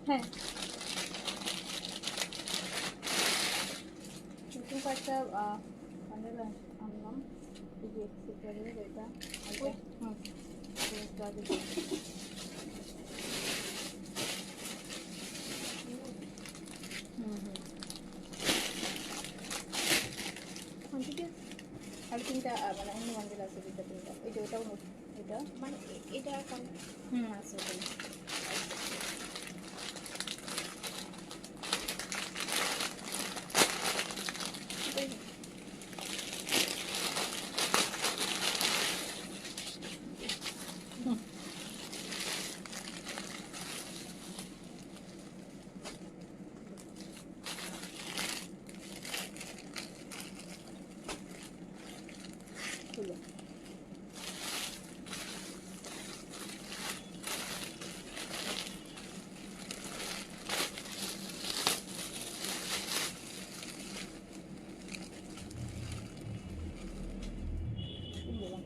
হ্যাঁ নতুন কয়েকটা বান্ডেল আনলাম, এই যে এক্সেসরিজ এটা হুম আর তিনটা মানে অন্য বান্ডেল আছে, দুটা তিনটা, এই যে ওটাও এটা মানে এটা আছে ওখানে।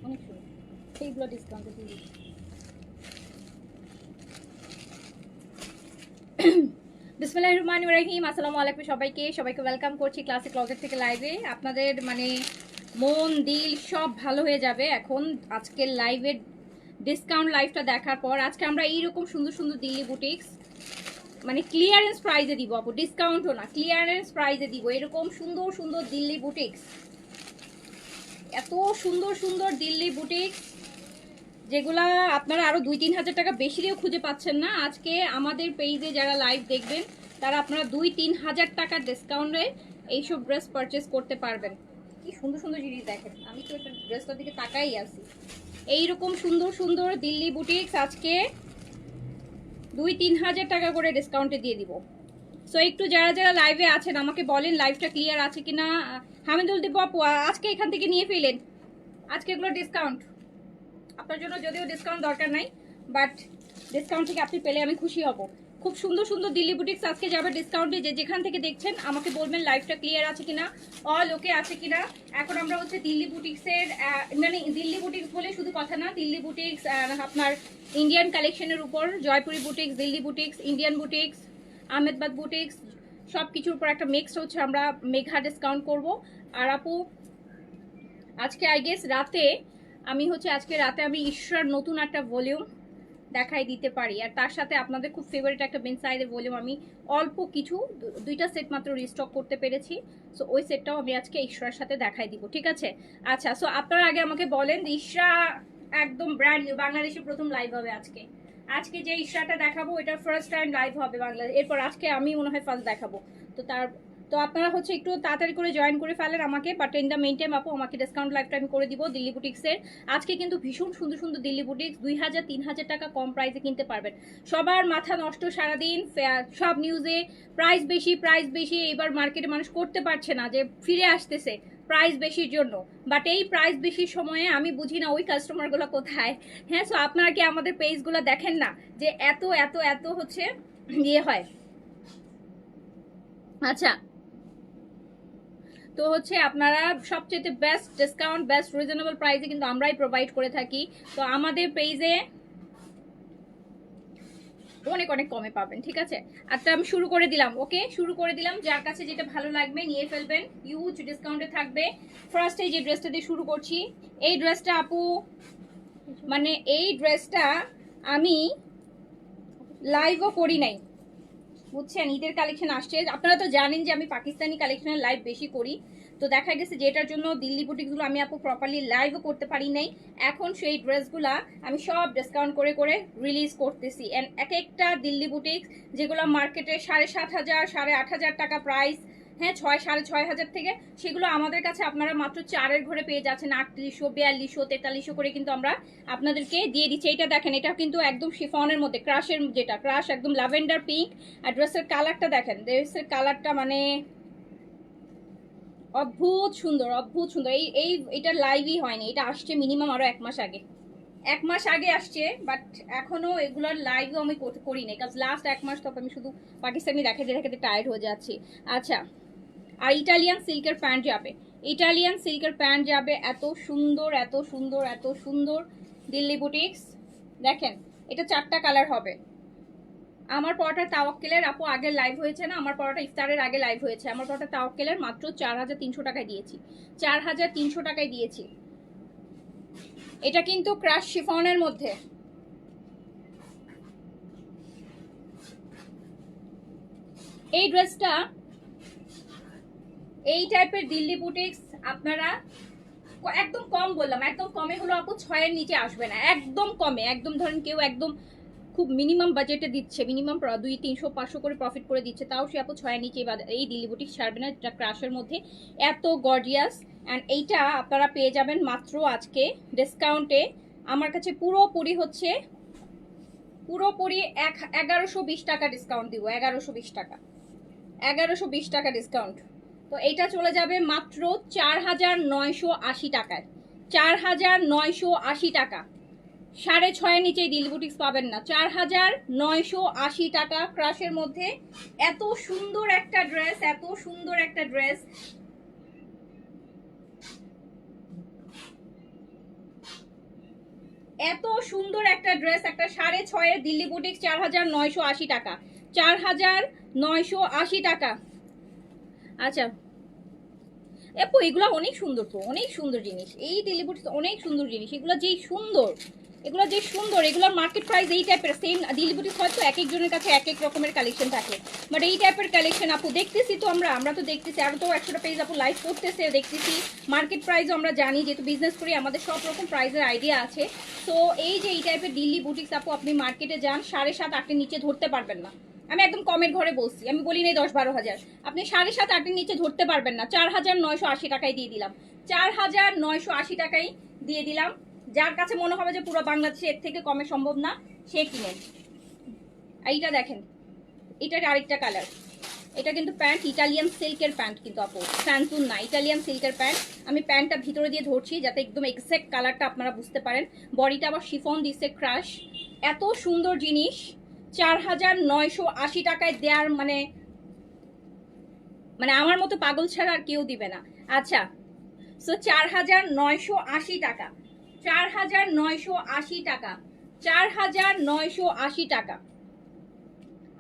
অনেক সুন্দর, সেইগুলো ডিসকাউন্টে দিয়ে দিচ্ছি। বিসমিল্লাহির রহমানির রহিম। আসসালামু আলাইকুম সবাইকে ওয়েলকাম করছি ক্লাসিক ক্লজেট থেকে লাইভে। আপনাদের মানে মন দিল সব ভালো হয়ে যাবে এখন আজকের লাইভের ডিসকাউন্ট লাইভটা দেখার পর। আজকে আমরা এইরকম সুন্দর সুন্দর দিল্লি বুটিক্স মানে ক্লিয়ারেন্স প্রাইজে দিব, আপু ডিসকাউন্টও না, ক্লিয়ারেন্স প্রাইজে দিব এরকম সুন্দর সুন্দর দিল্লি বুটিক্স। এত সুন্দর সুন্দর দিল্লি বুটিক্স যেগুলা আপনারা আরো 2-3 হাজার টাকা বেশি দিয়েও খুঁজে পাচ্ছেন না। আজকে আমাদের পেজে যারা লাইভ দেখবেন তারা আপনারা 2-3 হাজার টাকা ডিসকাউন্টে এইসব ড্রেস পারচেস করতে পারবেন। কি সুন্দর সুন্দর জিনিস দেখেন, আমি তো এটা ড্রেসটার দিকে তাকাই আছি। এইরকম সুন্দর সুন্দর দিল্লি বুটিক্স আজকে 2-3 হাজার টাকা করে ডিসকাউন্টে দিয়ে দিব। সো একটু যারা যারা লাইভে আছেন আমাকে বলেন লাইভটা ক্লিয়ার আছে কিনা। হামিদুল দীপ আপু আজকে এখান থেকে নিয়ে ফেলেন, আজকে এগুলো ডিসকাউন্ট আপনার জন্য, যদিও ডিসকাউন্ট দরকার নাই বাট ডিসকাউন্ট থেকে আপনি পেলে আমি খুশি হব। খুব সুন্দর সুন্দর দিল্লি বুটিক্স আজকে যাবে ডিসকাউন্টে। যে যেখান থেকে দেখছেন আমাকে বলবেন লাইভটা ক্লিয়ার আছে কিনা, অল ওকে আছে কিনা। এখন আমরা হচ্ছে দিল্লি বুটিক্সের মানে দিল্লি বুটিক্স বলে শুধু কথা না, দিল্লি বুটিক্স আপনার ইন্ডিয়ান কালেকশনের উপর Jaipuri boutiques, Delhi boutiques, Indian boutiques, Ahmedabad boutiques সব কিছুর উপর একটা মিক্স হচ্ছে আমরা মেঘা ডিসকাউন্ট করব। আর আপু আজকে আই গেস রাতে আমি হচ্ছে আজকে রাতে আমি ঈশ্বর নতুন একটা ভলিউম দেখাই দিতে পারি। আর তার সাথে আপনাদের খুব ফেভারিট একটা বেনসাইডের ভলিউম আমি অল্প কিছু 2টা সেট মাত্র রিস্টক করতে পেরেছি। সো ওই সেটটাও আমি আজকে ঈশ্বরের সাথে দেখাই দিব, ঠিক আছে? আচ্ছা, সো আপনারা আগে আমাকে বলেন ইশরা একদম ব্র্যান্ড নিউ বাংলাদেশে প্রথম লাইভ হবে আজকে। আজকে যে ইশরাটা দেখাবো এটা ফার্স্ট টাইম লাইভ হবে বাংলাদেশ, এরপর আজকে আমি মনে হয় ফার্স্ট দেখাবো। তো আপনারা হচ্ছে একটু তাড়াতাড়ি করে জয়েন করে ফেলেন আমাকে, but in the main time আপু আমাকে ডিসকাউন্ট লাইভটা আমি করে দিব দিল্লি বুটিক্সের। আজকে কিন্তু ভীষণ সুন্দর সুন্দর দিল্লি বুটিক্স 2,000-3,000 টাকা কম প্রাইসে কিনতে পারবেন। সবার মাথা নষ্ট সারাদিন সব নিউজে প্রাইস বেশি। এবার মার্কেটে মানুষ করতে পারছে না, যে ফিরে আসতেছে প্রাইস বেশির জন্য। বাট এই প্রাইস বেশির সময়ে আমি বুঝি না ওই কাস্টমারগুলো কোথায়। হ্যাঁ, সো আপনারা কি আমাদের পেজগুলো দেখেন না যে এত এত এত হচ্ছে ইয়ে হয়। আচ্ছা, তো হচ্ছে আপনারা সবচেয়ে বেস্ট ডিসকাউন্ট বেস্ট রিজনেবল প্রাইসে কিন্তু আমরাই প্রোভাইড করে থাকি। তো আমাদের পেজে অনেক অনেক কমে পাবেন, ঠিক আছে? আচ্ছা আমি শুরু করে দিলাম, ওকে শুরু করে দিলাম। যার কাছে যেটা ভালো লাগবে নিয়ে ফেলবেন, হিউজ ডিসকাউন্টে থাকবে। ফার্স্টে যে ড্রেসটা দিয়ে শুরু করছি, এই ড্রেসটা আপু মানে এই ড্রেসটা আমি লাইভও করি নাই, বুঝছেন? ঈদের কালেকশন আসছে, আপনারা তো জানেন যে আমি পাকিস্তানি কালেকশনের লাইভ বেশি করি। তো দেখা গেছে যে এটার জন্য দিল্লি বুটিকগুলো আমি আপু প্রপারলি লাইভও করতে পারি নাই। এখন সেই ড্রেসগুলা আমি সব ডিসকাউন্ট করে করে রিলিজ করতেছি। অ্যান্ড এক একটা দিল্লি বুটিক্স যেগুলো মার্কেটে 7,500 8,500 টাকা প্রাইস, হ্যাঁ 6,500 থেকে, সেগুলো আমাদের কাছে আপনারা মাত্র 4-এর ঘরে পেয়ে যাচ্ছেন 3800 4200 4300 করে কিন্তু আমরা আপনাদেরকে দিয়ে দিচ্ছি। এটা দেখেন, এটা কিন্তু একদম শিফনের মধ্যে ক্রাশের, যেটা ক্রাশ একদম ল্যাভেন্ডার পিঙ্ক। আর ড্রেসের কালারটা দেখেন, ড্রেসের কালারটা মানে অদ্ভুত সুন্দর অদ্ভুত সুন্দর। এটা লাইভই হয়নি, এটা আসছে মিনিমাম আরো 1 মাস আগে, 1 মাস আগে আসছে। বাট এখনো এগুলোর লাইভও আমি করি নাই, কারণ লাস্ট 1 মাস তো আমি শুধু পাকিস্তানি দেখাতে দেখাতে টায়ার্ড হয়ে যাচ্ছি। আচ্ছা, আর ইটালিয়ান সিল্কের প্যান্ট যাবে, ইটালিয়ান সিল্কের প্যান্ট যাবে এত সুন্দর এত সুন্দর এত সুন্দর দিল্লি বুটিক্স। দেখেন এটা 4টা কালার হবে, আমার পরোটা তাওয়াক্কেলের আপু আগে লাইভ হয়েছে না, আমার পরোটা ইফতারের আগে লাইভ হয়েছে। আমার পরোটা তাওয়াক্কেলের মাত্র 4300 টাকায় দিয়েছি, 4300 টাকায় দিয়েছি। এটা কিন্তু ক্রাশ শিফনের মধ্যে। এই ড্রেসটা এই টাইপের দিল্লি বুটিক্স আপনারা একদম কম বললাম, একদম কমে হলো আপু 6 এর নিচে আসবে না, একদম কমে। একদম ধরেন কেউ একদম খুব মিনিমাম বাজেটে দিচ্ছে, মিনিমাম 200-300-500 করে প্রফিট করে দিচ্ছে, তাও সে আপু 6 এর নিচে এই দিল্লি বুটিক্স ছাড়বে না, যেটা ক্রাশের মধ্যে এত গর্জিয়াস। অ্যান্ড এইটা আপনারা পেয়ে যাবেন মাত্র আজকে ডিসকাউন্টে আমার কাছে পুরোপুরি হচ্ছে পুরোপুরি 1120 টাকা ডিসকাউন্ট দিব, 1120 টাকা, 1120 টাকা ডিসকাউন্ট। তো এইটা চলে যাবে মাত্র 4980 টাকায়, 4980 টাকা। 6.5 নিচে দিল্লি বুটিক্স পাবেন না, 4980 টাকা ক্রাশের মধ্যে। এত সুন্দর একটা ড্রেস, এত সুন্দর একটা ড্রেস। এত সুন্দর একটা ড্রেস, একটা 6.5 এর দিল্লি বুটিক্স 4980 টাকা, 4980 টাকা। আচ্ছা আপু এগুলো অনেক সুন্দর, তো অনেক সুন্দর জিনিস, এই দিল্লি বুটিক্স অনেক সুন্দর জিনিস, এগুলো যেই সুন্দর, এগুলো যে সুন্দর, এগুলোর মার্কেট প্রাইস এই টাইপের। সেম দিল্লি বুটিক্স হয়তো এক একজনের কাছে এক এক রকমের কালেকশন থাকে, বাট এই টাইপের কালেকশন আপু দেখতেছি তো আমরা তো দেখতেছি, আরো তো 100টা পেজ আপু লাইভ করতেছে, দেখতেছি মার্কেট প্রাইসও আমরা জানি, যেহেতু বিজনেস করি আমাদের সব রকম প্রাইসের আইডিয়া আছে। তো এই যে এই টাইপের দিল্লি বুটিক্স আপু আপনি মার্কেটে যান 7.5-8 নিচে ধরতে পারবেন না। আমি একদম কমের ঘরে বলছি, আমি বলি নাই 10-12 হাজার, আপনি 7.5-8 নিচে ধরতে পারবেন না। 4980 টাকায় দিয়ে দিলাম, 4980 টাকায় দিয়ে দিলাম। যার কাছে মনে হবে যে পুরো বাংলাদেশে এর থেকে কমে সম্ভব না, সে কিনেন। এইটা দেখেন, এটার আরেকটা কালার। এটা কিন্তু প্যান্ট, ইটালিয়ান সিল্কের প্যান্ট কিন্তু আপু, স্যান্টুন না, ইটালিয়ান সিল্কের প্যান্ট। আমি প্যান্টটা ভিতরে দিয়ে ধরছি যাতে একদম এক্সাক্ট কালারটা আপনারা বুঝতে পারেন। বডিটা আবার শিফন দিচ্ছে ক্রাশ। এত সুন্দর জিনিস 4980 টাকায় দেওয়ার মানে মানে আমার মতো পাগল ছাড়া আর কেউ দিবে না। আচ্ছা, সো 4980 টাকা, 4980 টাকা, 4980 টাকা।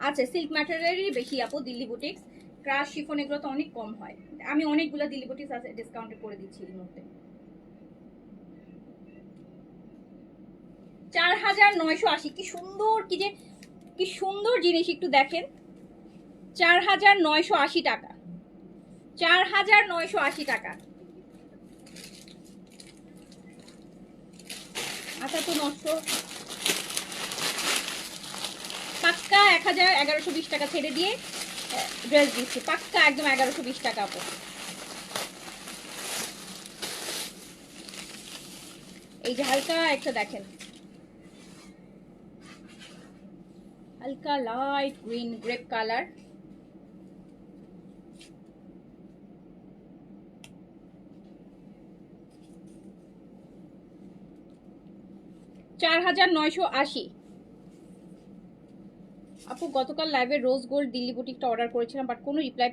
আচ্ছা, সিল্ক ম্যাটেরিয়ালেরই বেশি আপু দিল্লি বুটিক্স, ক্রাশ শিফন এগুলো তো অনেক কম হয়। আমি অনেকগুলো দিল্লি বুটিক্স আছে ডিসকাউন্টে করে দিচ্ছি এই মুহূর্তে। 4980, কি সুন্দর, কি সুন্দর জিনিস, একটু দেখেন। 4980 টাকা, 4980 টাকা। আচ্ছা তো নষ্ট পাক্কা 1120 টাকা ছেড়ে দিয়ে ড্রেস দিচ্ছি, পাক্কা একদম 1120 টাকা আপু। এই যে হালকা একটা দেখেন, হালকা লাইট গ্রিন গ্রেপ কালার। চার 4980 আপু। গতকাল লাইভে রোজ গোল্ড দিল্লি বুটিকটা অর্ডার করেছিলাম, বাট কোনো রিপ্লাই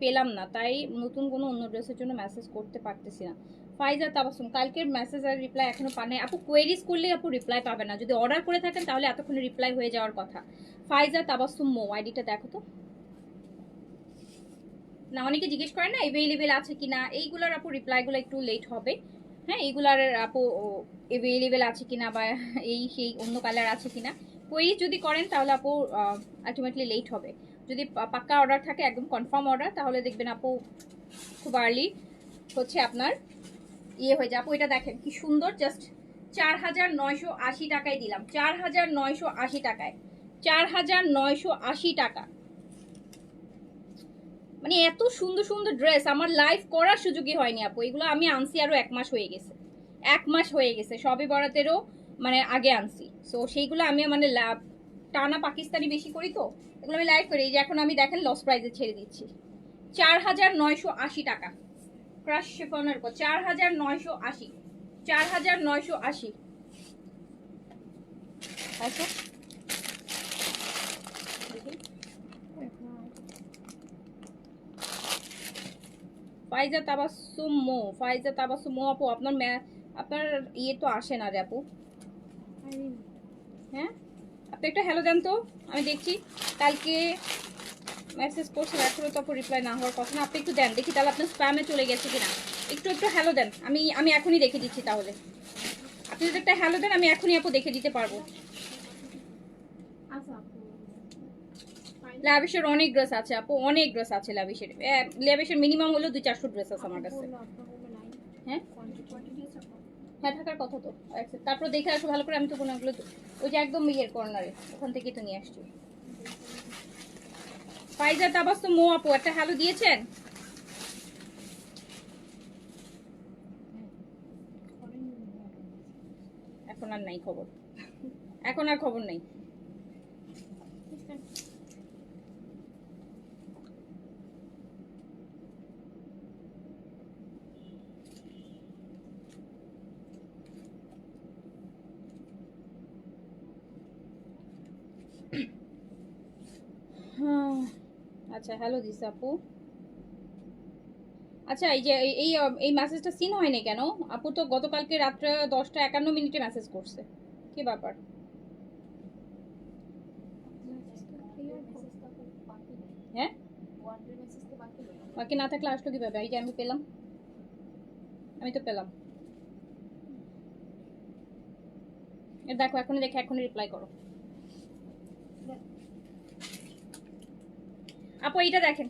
পেলাম না, তাই নতুন কোনো অন্য ড্রেসের জন্য মেসেজ করতে পারতেছি না। ফাইজা তাবাসুম, কালকের মেসেজ আর রিপ্লাই এখনো পান নাই আপু। কোয়েরিজ করলে আপু রিপ্লাই পাবে না, যদি অর্ডার করে থাকেন তাহলে এতক্ষণে রিপ্লাই হয়ে যাওয়ার কথা। ফাইজা তাবাসুম মো, আইডিটা দেখো তো না, অনেকে জিজ্ঞেস করেন না অ্যাভেলেবেল আছে কিনা, এইগুলোর আপু রিপ্লাইগুলো একটু লেট হবে। হ্যাঁ, এইগুলার আপু অ্যাভেলেবেল আছে কিনা বা এই সেই অন্য কালার আছে কিনা কোয়েরিজ যদি করেন তাহলে আপু আলটিমেটলি লেট হবে। যদি পাক্কা অর্ডার থাকে, একদম কনফার্ম অর্ডার, তাহলে দেখবেন আপু খুব আর্লি হচ্ছে আপনার ইয়ে হয়ে যায়। আপু এটা দেখেন কি সুন্দর, জাস্ট 4980 টাকায় দিলাম, 4980 টাকায়, 4980 টাকা। মানে এত সুন্দর সুন্দর ড্রেস আমার লাইভ করার সুযোগই হয়নি আপু। এগুলো আমি আনছি আরো 1 মাস হয়ে গেছে, 1 মাস হয়ে গেছে, সবে বরাতেরও মানে আগে আনছি। সো সেইগুলো আমি মানে টানা পাকিস্তানি বেশি করি, তো এগুলো আমি লাইভ করি। এই যে এখন আমি দেখেন লস প্রাইজে ছেড়ে দিচ্ছি, 4980 টাকা ক্রাশ শিফনের উপর, 4980, 4980। আচ্ছা ফাইজা তাবাসসুম মো, ফাইজা তাবাসসুম মো আপু, আপনার ইয়ে তো আসে না রে আপু। হ্যাঁ আপনি একটা হ্যালো দেন তো, আমি দেখছি। কালকে মেসেজ করছেন, এখনো তো রিপ্লাই না হওয়ার কথা না। আপনি একটু দেন দেখি তাহলে আপনার স্প্যামে চলে গেছে কিনা। একটু একটু হ্যালো দেন, আমি এখনই দেখে দিচ্ছি। তাহলে আপনি যদি একটা হ্যালো দেন আমি এখনই আপু দেখে দিতে পারবো। ল্যাভিশের অনেক ড্রেস আছে আপু, অনেক ড্রেস আছে ল্যাভিশের। ল্যাভিশের মিনিমাম হলো 200-400 ড্রেস আছে আমার কাছে। হ্যাঁ হ্যাঁ, থাকার কথা তো। তারপর দেখে আসো ভালো করে। আমি তো কোনগুলো ওই যে একদম ইয়ের কর্নারে ওখান থেকেই তো নিয়ে আসছি। ফাইজা তাবাসসুম মো আপু একটা হ্যালো দিয়েছেন? এখন আর নাই খবর, এখন আর খবর নেই। আচ্ছা হ্যালো দিস আপু। আচ্ছা এই যে এই এই মেসেজটা সিন হয়নি কেন আপু? তো গতকালকে রাত্রে 10:51 মেসেজ করছে, কি ব্যাপার? হ্যাঁ বাকি না থাকলে আসলো কিভাবে? এই যে আমি পেলাম, আমি তো পেলাম। দেখো এখনই দেখে এখনই রিপ্লাই করো আপু। এইটা দেখেন,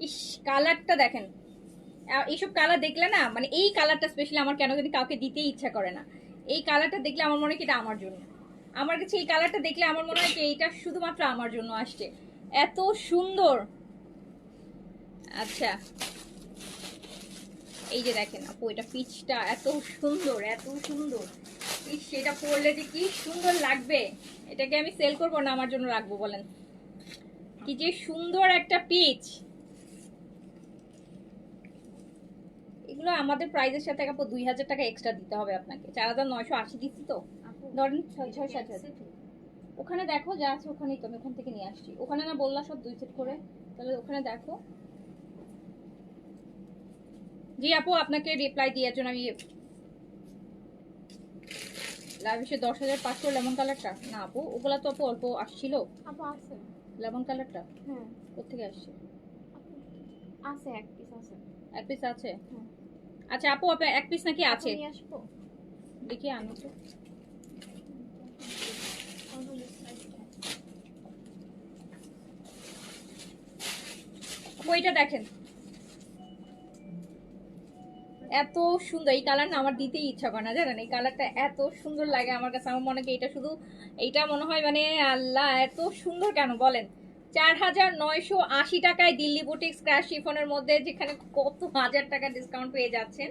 ইস কালারটা দেখেন। এইসব কালার দেখলে না, মানে এই কালারটা স্পেশালি আমার কেন জানি কাউকে দিতেই ইচ্ছা করে না। এই কালারটা দেখলে আমার মনে হয় এটা আমার জন্য। আমার কাছে এই কালারটা দেখলে আমার মনে হয় যে এইটা শুধুমাত্র আমার জন্য আসছে, এত সুন্দর। আচ্ছা এই যে দেখেন আপু, এটা পিচটা এত সুন্দর, এত সুন্দর। ইস সেটা পরলে যে কি সুন্দর লাগবে। এটাকে আমি সেল করবো না আমার জন্য রাখবো বলেন? কি যে সুন্দর একটা পিচ। এগুলো আমাদের প্রাইজের সাথে আপু 2000 টাকা এক্সট্রা দিতে হবে আপনাকে। 4980 দিচ্ছি তো, ধরেন 6-7 ওখানে দেখো যা আছে ওখানেই তো, আমি ওখান থেকে নিয়ে আসছি। ওখানে না বললা সব 2 সেট করে, তাহলে ওখানে দেখো। জি আপু আপনাকে রিপ্লাই দেওয়ার জন্য আমি লাভিশে 10,500 লেমন কালারটা না আপু, ওগুলা তো আপু অল্প আসছিল আপু আছে লেমন কালারটা। হ্যাঁ কোথেকে আসছে? আছে এক পিস আছে। এক পিস আছে? হ্যাঁ আচ্ছা আপু আপনার এক পিস নাকি আছে? নিয়ে আসবো। দেখি আনো তো। ওইটা দেখেন এত সুন্দর। এই কালার না আমার দিতেই ইচ্ছা করে না জানেন, এই কালারটা এত সুন্দর লাগে আমার কাছে। আমার মনে হয় এটা শুধু এইটা মনে হয় মানে আল্লাহ এত সুন্দর কেন বলেন। 4980 টাকায় দিল্লি বুটিক স্ক্র্যাচ শিফনের মধ্যে, যেখানে কত হাজার টাকা ডিসকাউন্ট পেয়ে যাচ্ছেন।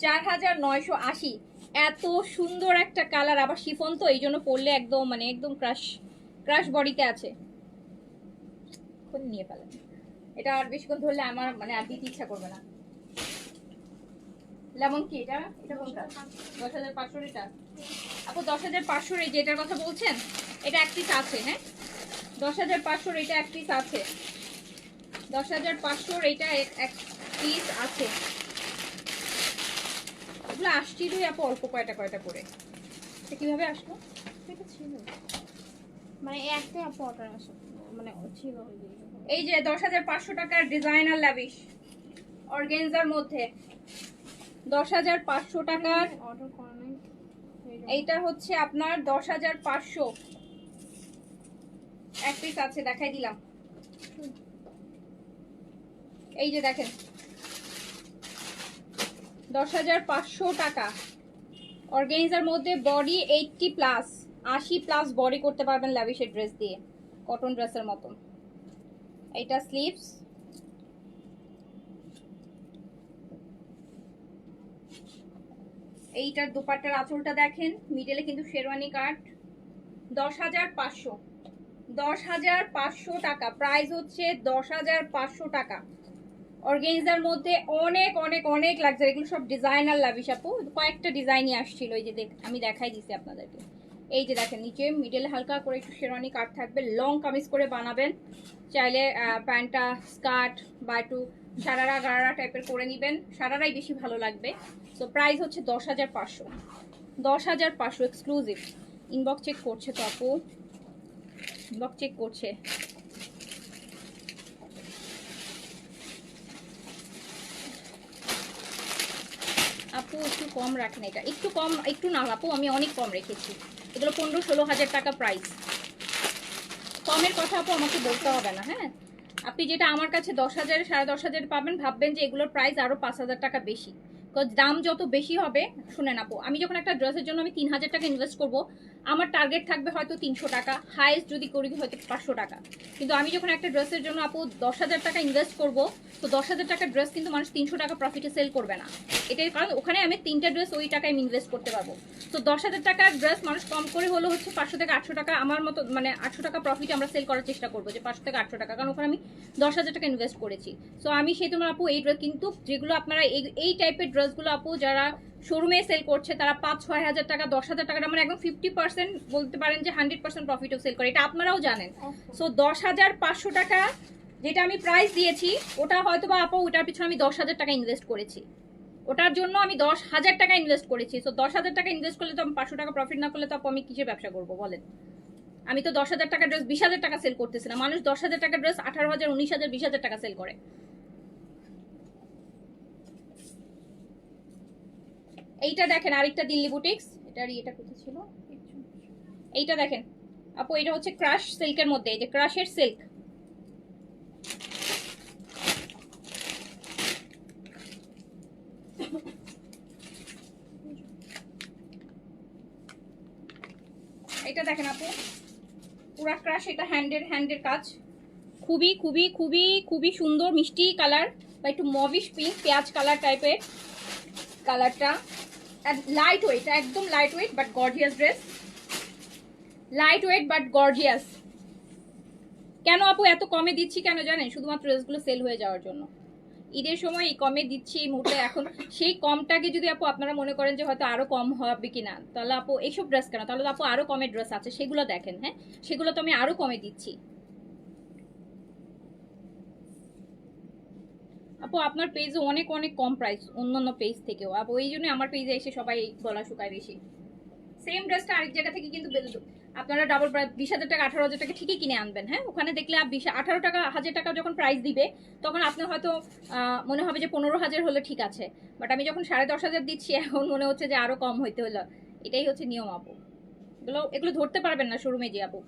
4980, এত সুন্দর একটা কালার, আবার শিফন তো এই জন্য পরলে একদম মানে একদম ক্রাশ ক্রাশ বডিতে আছে। নিয়ে ফেলেন এটা, আর বেশিক্ষণ ধরলে আমার মানে আর দিতে ইচ্ছা করবে না। লেমন কি এটা? এটা কোনটা? 10,500 এটা আপু? 10,500 এই যেটার কথা বলছেন এটা এক পিস আছে। হ্যাঁ 10,500 এটা এক পিস আছে। 10,500 এটা এক পিস আছে। এগুলো আসছিলই আপু অল্প কয়টা কয়টা করে। এটা কিভাবে আসলো? এটা ছিল মানে একটা আপু অর্ডার আসে মানে ছিল ওই যে এই যে 10,500 টাকার ডিজাইনার লাভিশ অর্গানজার মধ্যে 10,500 টাকার অর্ডার করা নাই। এইটা হচ্ছে আপনার 10,500 এক পিস আছে, দেখাই দিলাম। এই যে দেখেন 10,500 টাকা অর্গানজার মধ্যে, বডি 80+, 80+ বডি করতে পারবেন ল্যাভিশের ড্রেস দিয়ে, কটন ড্রেসের মতন। এইটা স্লিভস, এইটার দুপাট্টার আঁচলটা দেখেন, মিডলে কিন্তু শেরওয়ানি কাট। 10,500, 10,500 টাকা প্রাইস হচ্ছে। 10,500 টাকা অর্গানজার মধ্যে অনেক অনেক অনেক লাক্সারি। এগুলো সব ডিজাইনার লাভিশ আপু, কয়েকটা ডিজাইনই আসছিল। এই যে আমি দেখাই দিছি আপনাদেরকে। এই যে দেখেন নিচে মিডলে হালকা করে একটু শেরওয়ানি কাট থাকবে, লং কামিজ করে বানাবেন চাইলে। প্যান্টটা স্কার্ট বা একটু সারারা গারারা টাইপের করে নেবেন, সারারাই বেশি ভালো লাগবে। তো প্রাইস হচ্ছে 10,500, 10,500 এক্সক্লুসিভ। ইনবক্স চেক করছে তো আপু। ব্লক চেক করছে। আপু একটু কম রাখেন, এটা একটু কম, একটু না আপু, আমি অনেক কম রেখেছি। এগুলো 15-16 হাজার টাকা প্রাইস। কমের কথা আপু আমাকে বলতে হবে না। হ্যাঁ, আপনি যেটা আমার কাছে 10,000 10,500 পাবেন, ভাববেন যে এগুলোর প্রাইস আরো 5,000 টাকা বেশি। দাম যত বেশি হবে, শুনেন আপু, আমি যখন একটা ড্রেসের জন্য আমি 3,000 টাকা ইনভেস্ট করব, আমার টার্গেট থাকবে হয়তো 300 টাকা, হাইয়েস্ট যদি করি হয়তো 500 টাকা। কিন্তু আমি যখন একটা ড্রেসের জন্য আপু 10,000 টাকা ইনভেস্ট করব, তো 10,000 টাকার ড্রেস কিন্তু মানুষ 300 টাকা প্রফিটে সেল করবে না। এটাই কারণ ওখানে আমি 3টা ড্রেস ওই টাকায় আমি ইনভেস্ট করতে পারবো। তো 10,000 টাকার ড্রেস মানুষ কম করে হলো হচ্ছে 500 থেকে 800 টাকা, আমার মতো মানে 800 টাকা প্রফিট আমরা সেল করার চেষ্টা করবো, যে 500 থেকে 800 টাকা, কারণ ওখানে আমি 10,000 টাকা ইনভেস্ট করেছি। সো আমি সেই তুলনায় আপু এই ড্রেস কিন্তু, যেগুলো আপনারা এই টাইপের ড্রেসগুলো আপু যারা শোরুমে সেল করছে, তারা 5-6 হাজার টাকা, 10,000 টাকা, মানে একদম 50% বলতে পারেন যে 100% প্রফিটও সেল করে, এটা আপনারাও জানেন। সো 10,500 টাকা যেটা আমি প্রাইস দিয়েছি, ওটা হয়তো বা আপু ওটার পিছনে আমি 10,000 টাকা ইনভেস্ট করেছি, ওটার জন্য আমি 10,000 টাকা ইনভেস্ট করেছি। সো 10,000 টাকা ইনভেস্ট করলে তো আমি 500 টাকা প্রফিট না করলে তো আপু আমি কিসের ব্যবসা করবো বলেন? আমি তো 10,000 টাকা ড্রেস 20,000 টাকা সেল করতেছি না। মানুষ 10,000 টাকা ড্রেস 18,000, 19,000, 20,000 টাকা সেল করে। এইটা দেখেন আরেকটা দিল্লি বুটিক্স, এটা কোথায় ছিল, এইটা দেখেন আপু, এটা হচ্ছে ক্রাশ সিল্কের মধ্যে, এই যে ক্রাশের সিল্ক, এটা দেখেন আপু পুরা ক্রাশ, এটা হ্যান্ডের কাজ, খুবই খুবই খুবই খুবই সুন্দর মিষ্টি কালার, বা একটু মভিশ পিঙ্ক পেঁয়াজ কালার টাইপের কালারটা। লাইট ওয়েট, একদম light weight but gorgeous dress, light weight but gorgeous. কেন আপু এত কমে দিচ্ছি কেন জানেন? শুধুমাত্র ড্রেসগুলো সেল হয়ে যাওয়ার জন্য। ঈদের সময় এই কমে দিচ্ছি এই মুহূর্তে। এখন সেই কমটাকে যদি আপু আপনারা মনে করেন যে হয়তো আরো কম হবে কিনা, তাহলে আপু এইসব ড্রেস কেন, তাহলে আপু আরো কমের ড্রেস আছে, সেগুলো দেখেন। হ্যাঁ, সেগুলো তো আমি আরো কমে দিচ্ছি। আপু আপনার পেজে অনেক অনেক কম প্রাইস অন্যান্য পেজ থেকেও, আপু এই জন্য আমার পেজে এসে সবাই গলা শুকায় বেশি। সেম ড্রেসটা আরেক জায়গা থেকে কিন্তু আপনারা ডাবল 20,000 টাকা 18,000 টাকা ঠিকই কিনে আনবেন। হ্যাঁ, ওখানে দেখলে 18 টাকা 1,000 টাকা যখন প্রাইস দিবে, তখন আপনার হয়তো মনে হবে যে 15,000 হলে ঠিক আছে, বাট আমি যখন 10,500 দিচ্ছি, এখন মনে হচ্ছে যে আরো কম হইতে হলো। এটাই হচ্ছে নিয়ম আপু, এগুলো ধরতে পারবেন না শোরুমে যে আপু,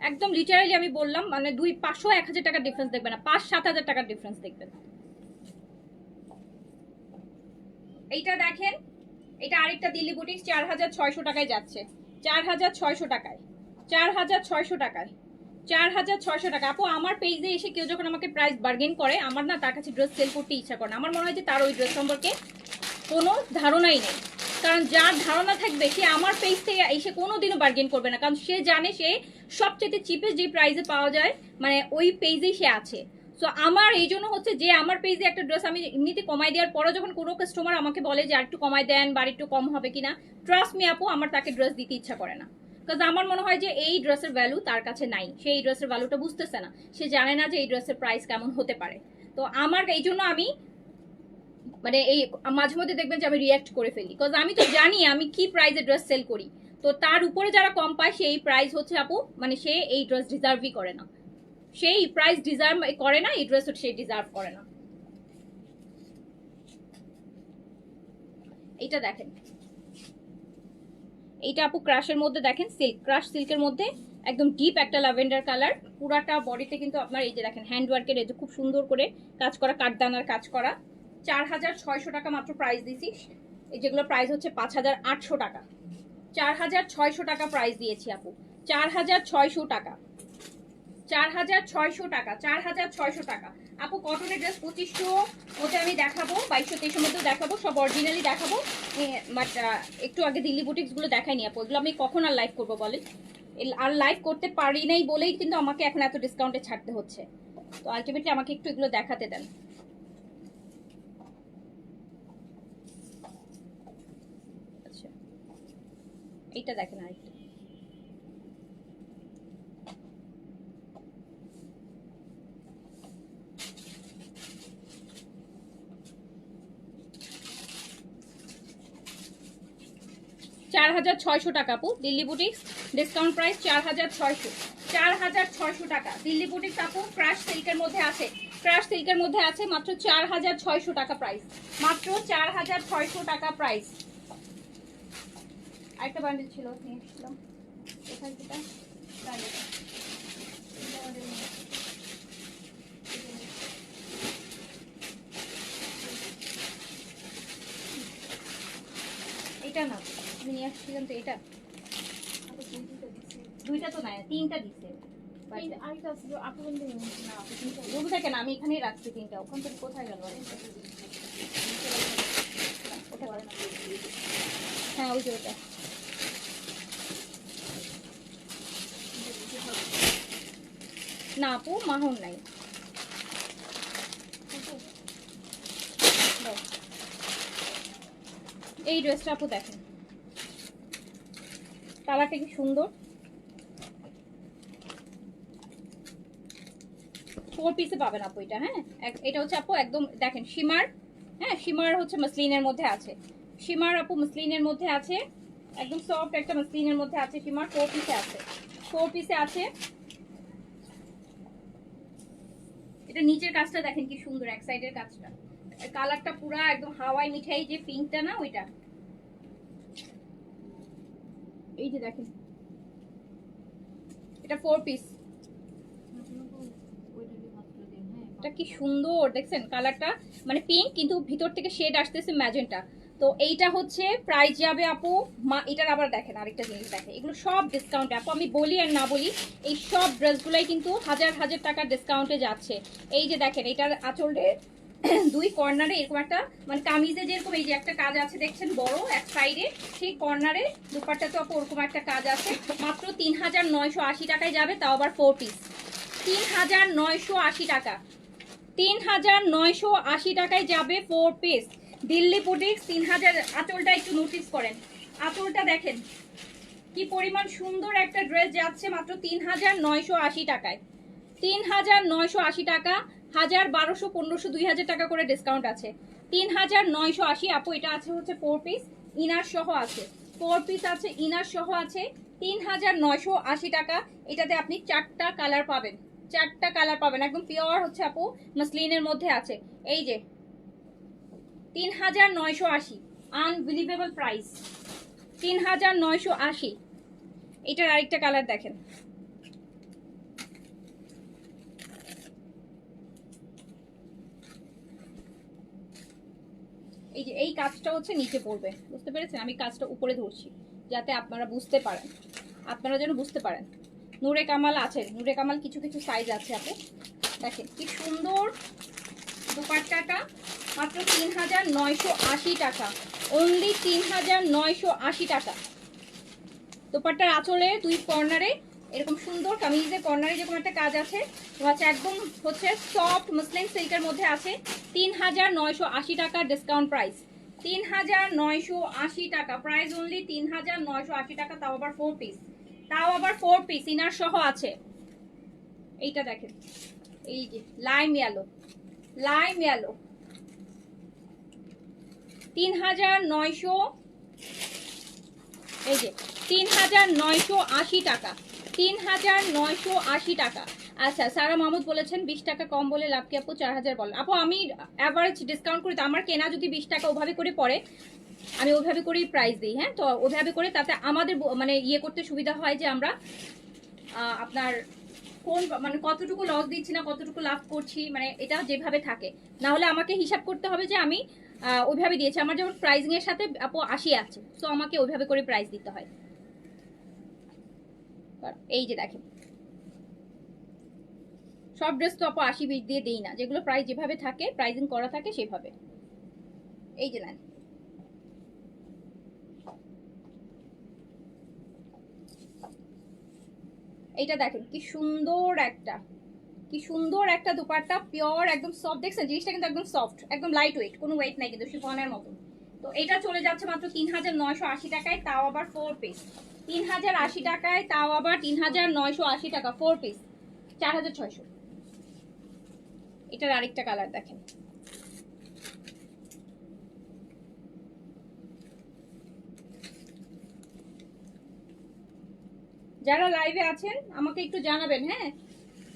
একদম লিটারালি আমি বললাম, মানে 500-1,000 টাকার ডিফারেন্স দেখবেন না, 5-7 হাজার টাকার ডিফারেন্স দেখবেন। এইটা দেখেন, এটা আরেকটা দিল্লি বুটিক্স, 4,600 টাকায় যাচ্ছে, 4,600 টাকায়, 4,600 টাকায়, 4,600 টাকা। আপু আমার পেজে এসে কেউ যখন আমাকে প্রাইস বার্গেন করে, আমার না তার কাছে ড্রেস সেল করতে ইচ্ছা করে না। আমার মনে হয় যে তার ওই ড্রেস সম্পর্কে কোনো ধারণাই নেই, কারণ যার ধারণা থাকবে সে আমার পেজ থেকে এসে কোনোদিনও বার্গেন করবে না, কারণ সে জানে সে সবচেয়ে চিপেস্ট যে প্রাইসে পাওয়া যায়, মানে ওই পেজেই সে আছে। সো আমার এই জন্য হচ্ছে যে আমার পেজে একটা ড্রেস আমি এমনিতে কমাই দেওয়ার পরে যখন কোনো কাস্টমার আমাকে বলে যে আর একটু কমাই দেন বা একটু কম হবে কিনা, ট্রাস্ট মি আপু, আমার তাকে ড্রেস দিতে ইচ্ছা করে না, কারণ আমার মনে হয় যে এই ড্রেসের ভ্যালু তার কাছে নাই, সে এই ড্রেসের ভ্যালুটা বুঝতেছে না, সে জানে না যে এই ড্রেসের প্রাইস কেমন হতে পারে। তো আমার এই জন্য আমি মানে এই মাঝে মধ্যে দেখবেন যে আমি রিয়াক্ট করে ফেলি, বিকজ আমি তো জানি আমি কি প্রাইসে ড্রেস সেল করি। তো তার উপরে যারা কম পায় সেই প্রাইস হচ্ছে আপু, মানে সে এই ড্রেস ডিজার্ভই করে না, সেই প্রাইস ডিজার্ভ করে না, এই ড্রেস সে ডিজার্ভ করে না। এইটা দেখেন, এইটা আপু ক্রাশের মধ্যে দেখেন, সিল্ক, ক্রাশ সিল্কের মধ্যে একদম ডিপ একটা ল্যাভেন্ডার কালার, পুরাটা বডিতে কিন্তু আপনার এই যে দেখেন হ্যান্ডওয়ার্কের এই যে খুব সুন্দর করে কাজ করা, কাঠদানার কাজ করা। 4,600 টাকা মাত্র প্রাইস দিছি, এই যেগুলো প্রাইস হচ্ছে 5,800 টাকা, 4,600 টাকা প্রাইস দিয়েছি আপু, 4,600 টাকা, 4,600 টাকা, 4,600 টাকা। আপু কটনের ড্রেস 2500 মধ্যে আমি দেখাবো, 2200-2300 মধ্যেও দেখাবো, সব অরিজিনালি দেখাবো, বাট একটু আগে দিল্লি বুটিক্স গুলো দেখাইনি আপু, এগুলো আমি কখন আর লাইভ করবো বলেন? আর লাইভ করতে পারি নাই বলেই কিন্তু আমাকে এখন এত ডিসকাউন্টে ছাড়তে হচ্ছে। তো আলটিমেটলি আমাকে একটু এগুলো দেখাতে দেন। আচ্ছা, এইটা দেখেন আরেকটা, 4,600 টাকা আপু, দিল্লি বুটিক্স ডিসকাউন্ট প্রাইস 4,600। 4,600 টাকা। দিল্লি বুটিক আপু ক্রাশ সিল্কের মধ্যে আছে, ক্রাশ সিল্কের মধ্যে আছে, মাত্র 4,600 টাকা প্রাইস, মাত্র 4,600 টাকা প্রাইস। আরেকটা বান্ডেল ছিল নিয়ে এসেছিলাম, কোথায় সেটা? এটা না আমি নিয়ে আসছিলাম তো, এটা দুইটা তো নাই, তিনটা দিছে। দেখেন আমি এখানেই রাখছি তিনটা, ওখান থেকে কোথায় গেল? হ্যাঁ ওই যে ওটা। না আপু মাহন নাই। এই ড্রেসটা আপু দেখেন, কালারটা কি সুন্দর। 4 পিসে পাবেন আপু এটা। হ্যাঁ এটা হচ্ছে আপু একদম দেখেন শিমার, হ্যাঁ শিমার হচ্ছে মসলিনের মধ্যে আছে, শিমার আপু মসলিনের মধ্যে আছে, একদম সফট একটা মসলিনের মধ্যে আছে শিমার। 4 পিসে আছে, 4 পিসে আছে। এটা নিচের কাজটা দেখেন কি সুন্দর, এক সাইডের কাজটা, কালারটা পুরো একদম হাওয়াই মিঠাই যে পিঙ্কটা না ওইটা। এই যে দেখেন এটা 4 পিস, এটা কি সুন্দর দেখছেন কালারটা, মানে পিঙ্ক কিন্তু ভিতর থেকে শেড আসতেছে ম্যাজেন্টা। তো এইটা হচ্ছে প্রাইস যাবে আপু এটার আবার দেখেন আরেকটা জিনিস দেখেন, এগুলো সব ডিসকাউন্টে আপু, আমি বলি আর না বলি এই সব ড্রেসগুলাই কিন্তু হাজার হাজার টাকার ডিসকাউন্টে যাচ্ছে। এই যে দেখেন এটার আঁচলে দুই কর্নারে এরকম একটা মানে কামিজে যেরকম এই যে একটা কাজ আছে দেখছেন বড় এক সাইডে, সেই কর্নারে দুপাট্টা তো আপু ওরকম একটা কাজ আছে। মাত্র 3,980 টাকায় যাবে, তাও আবার 4 পিস। 3,980 টাকা, 3,980 টাকায় যাবে 4 পিস দিল্লি বুটিক্স। 3,000। আঁচলটা একটু নোটিস করেন, আঁচলটা দেখেন কি পরিমাণ সুন্দর একটা ড্রেস যাচ্ছে মাত্র 3,980 টাকায়। 3,980 টাকা, 1,000, 1,200, 1,500, 2,000 টাকা করে ডিসকাউন্ট আছে। 3,980 আপু এটা আছে হচ্ছে 4 পিস ইনার সহ আছে, 4 পিস আছে ইনার সহ আছে। 3,980 টাকা, এটাতে আপনি 4টা কালার পাবেন, 4টা কালার পাবেন, একদম পিওর হচ্ছে আপু মসলিনের মধ্যে আছে। এই যে 3,980, আনবিলিভেবল প্রাইস, 3,980। এটার আরেকটা কালার দেখেন, এই যে এই কাজটা হচ্ছে নিচে পড়বে, বুঝতে পেরেছেন? আমি কাজটা উপরে ধরছি যাতে আপনারা বুঝতে পারেন, আপনারা যেন বুঝতে পারেন। নূরে কামাল আছে, নূরে কামাল কিছু কিছু সাইজ আছে আপু, দেখেন কি সুন্দর দুপাট্টাটা, মাত্র 3,980 টাকা, অনলি 3,980 টাকা। দুপাট্টার আঁচলে দুই কর্নারে এরকম সুন্দর কামিজের কর্নারে যেরকম একটা কাজ আছে, আচ্ছা একদম হচ্ছে সফট মসলিন সিল্কের মধ্যে আছে। 3,980 টাকা ডিসকাউন্ট প্রাইস, 3,980 টাকা প্রাইস, অনলি 3,980 টাকা, তাও আবার 4 পিস, তাও আবার 4 পিস ইনার সহ আছে। এইটা দেখেন এই যে লাইম ইয়েলো, লাইম ইয়েলো, 3,900, এই যে 3,980 টাকা, 3,980 টাকা। আচ্ছা সারা মাহমুদ বলেছেন 20 টাকা কম বলে লাভ কি আপু? 4,000 বলেন আপু, আমি অ্যাভারেজ ডিসকাউন্ট করি তো, আমার কেনা যদি 20 টাকা ওভাবে করে পড়ে আমি ওইভাবে করেই প্রাইস দিই। হ্যাঁ তো ওইভাবে করে তাতে আমাদের মানে ইয়ে করতে সুবিধা হয় যে আমরা আপনার কোন মানে কতটুকু লস দিচ্ছি না কতটুকু লাভ করছি, মানে এটা যেভাবে থাকে, না হলে আমাকে হিসাব করতে হবে যে আমি ওইভাবে দিয়েছি। আমার যেমন প্রাইজিং এর সাথে আপু 80 আছে, তো আমাকে ওইভাবে করে প্রাইস দিতে হয়। এই যে দেখেন সব ড্রেস তো আপু 80 20 দিয়ে দেই না, যেগুলো প্রাইস যেভাবে থাকে প্রাইজিং করা থাকে সেভাবে। এই যে নেন, এইটা দেখেন কি সুন্দর একটা, কি সুন্দর একটা দুপাট্টা, পিওর একদম সফট, দেখছেন জিনিসটা কিন্তু একদম সফট, একদম লাইট ওয়েট, কোনো ওয়েট নাই কিন্তু শিফনের মতো। তো এটা চলে যাচ্ছে মাত্র 3,980 টাকায়, তাও আবার 4 পিস, 3,080 টাকায়, তাও আবার 3,980 টাকা 4 পিস, 4,600। এটার আরেকটা কালার দেখেন, যারা লাইভে আছেন আমাকে একটু জানাবেন, হ্যাঁ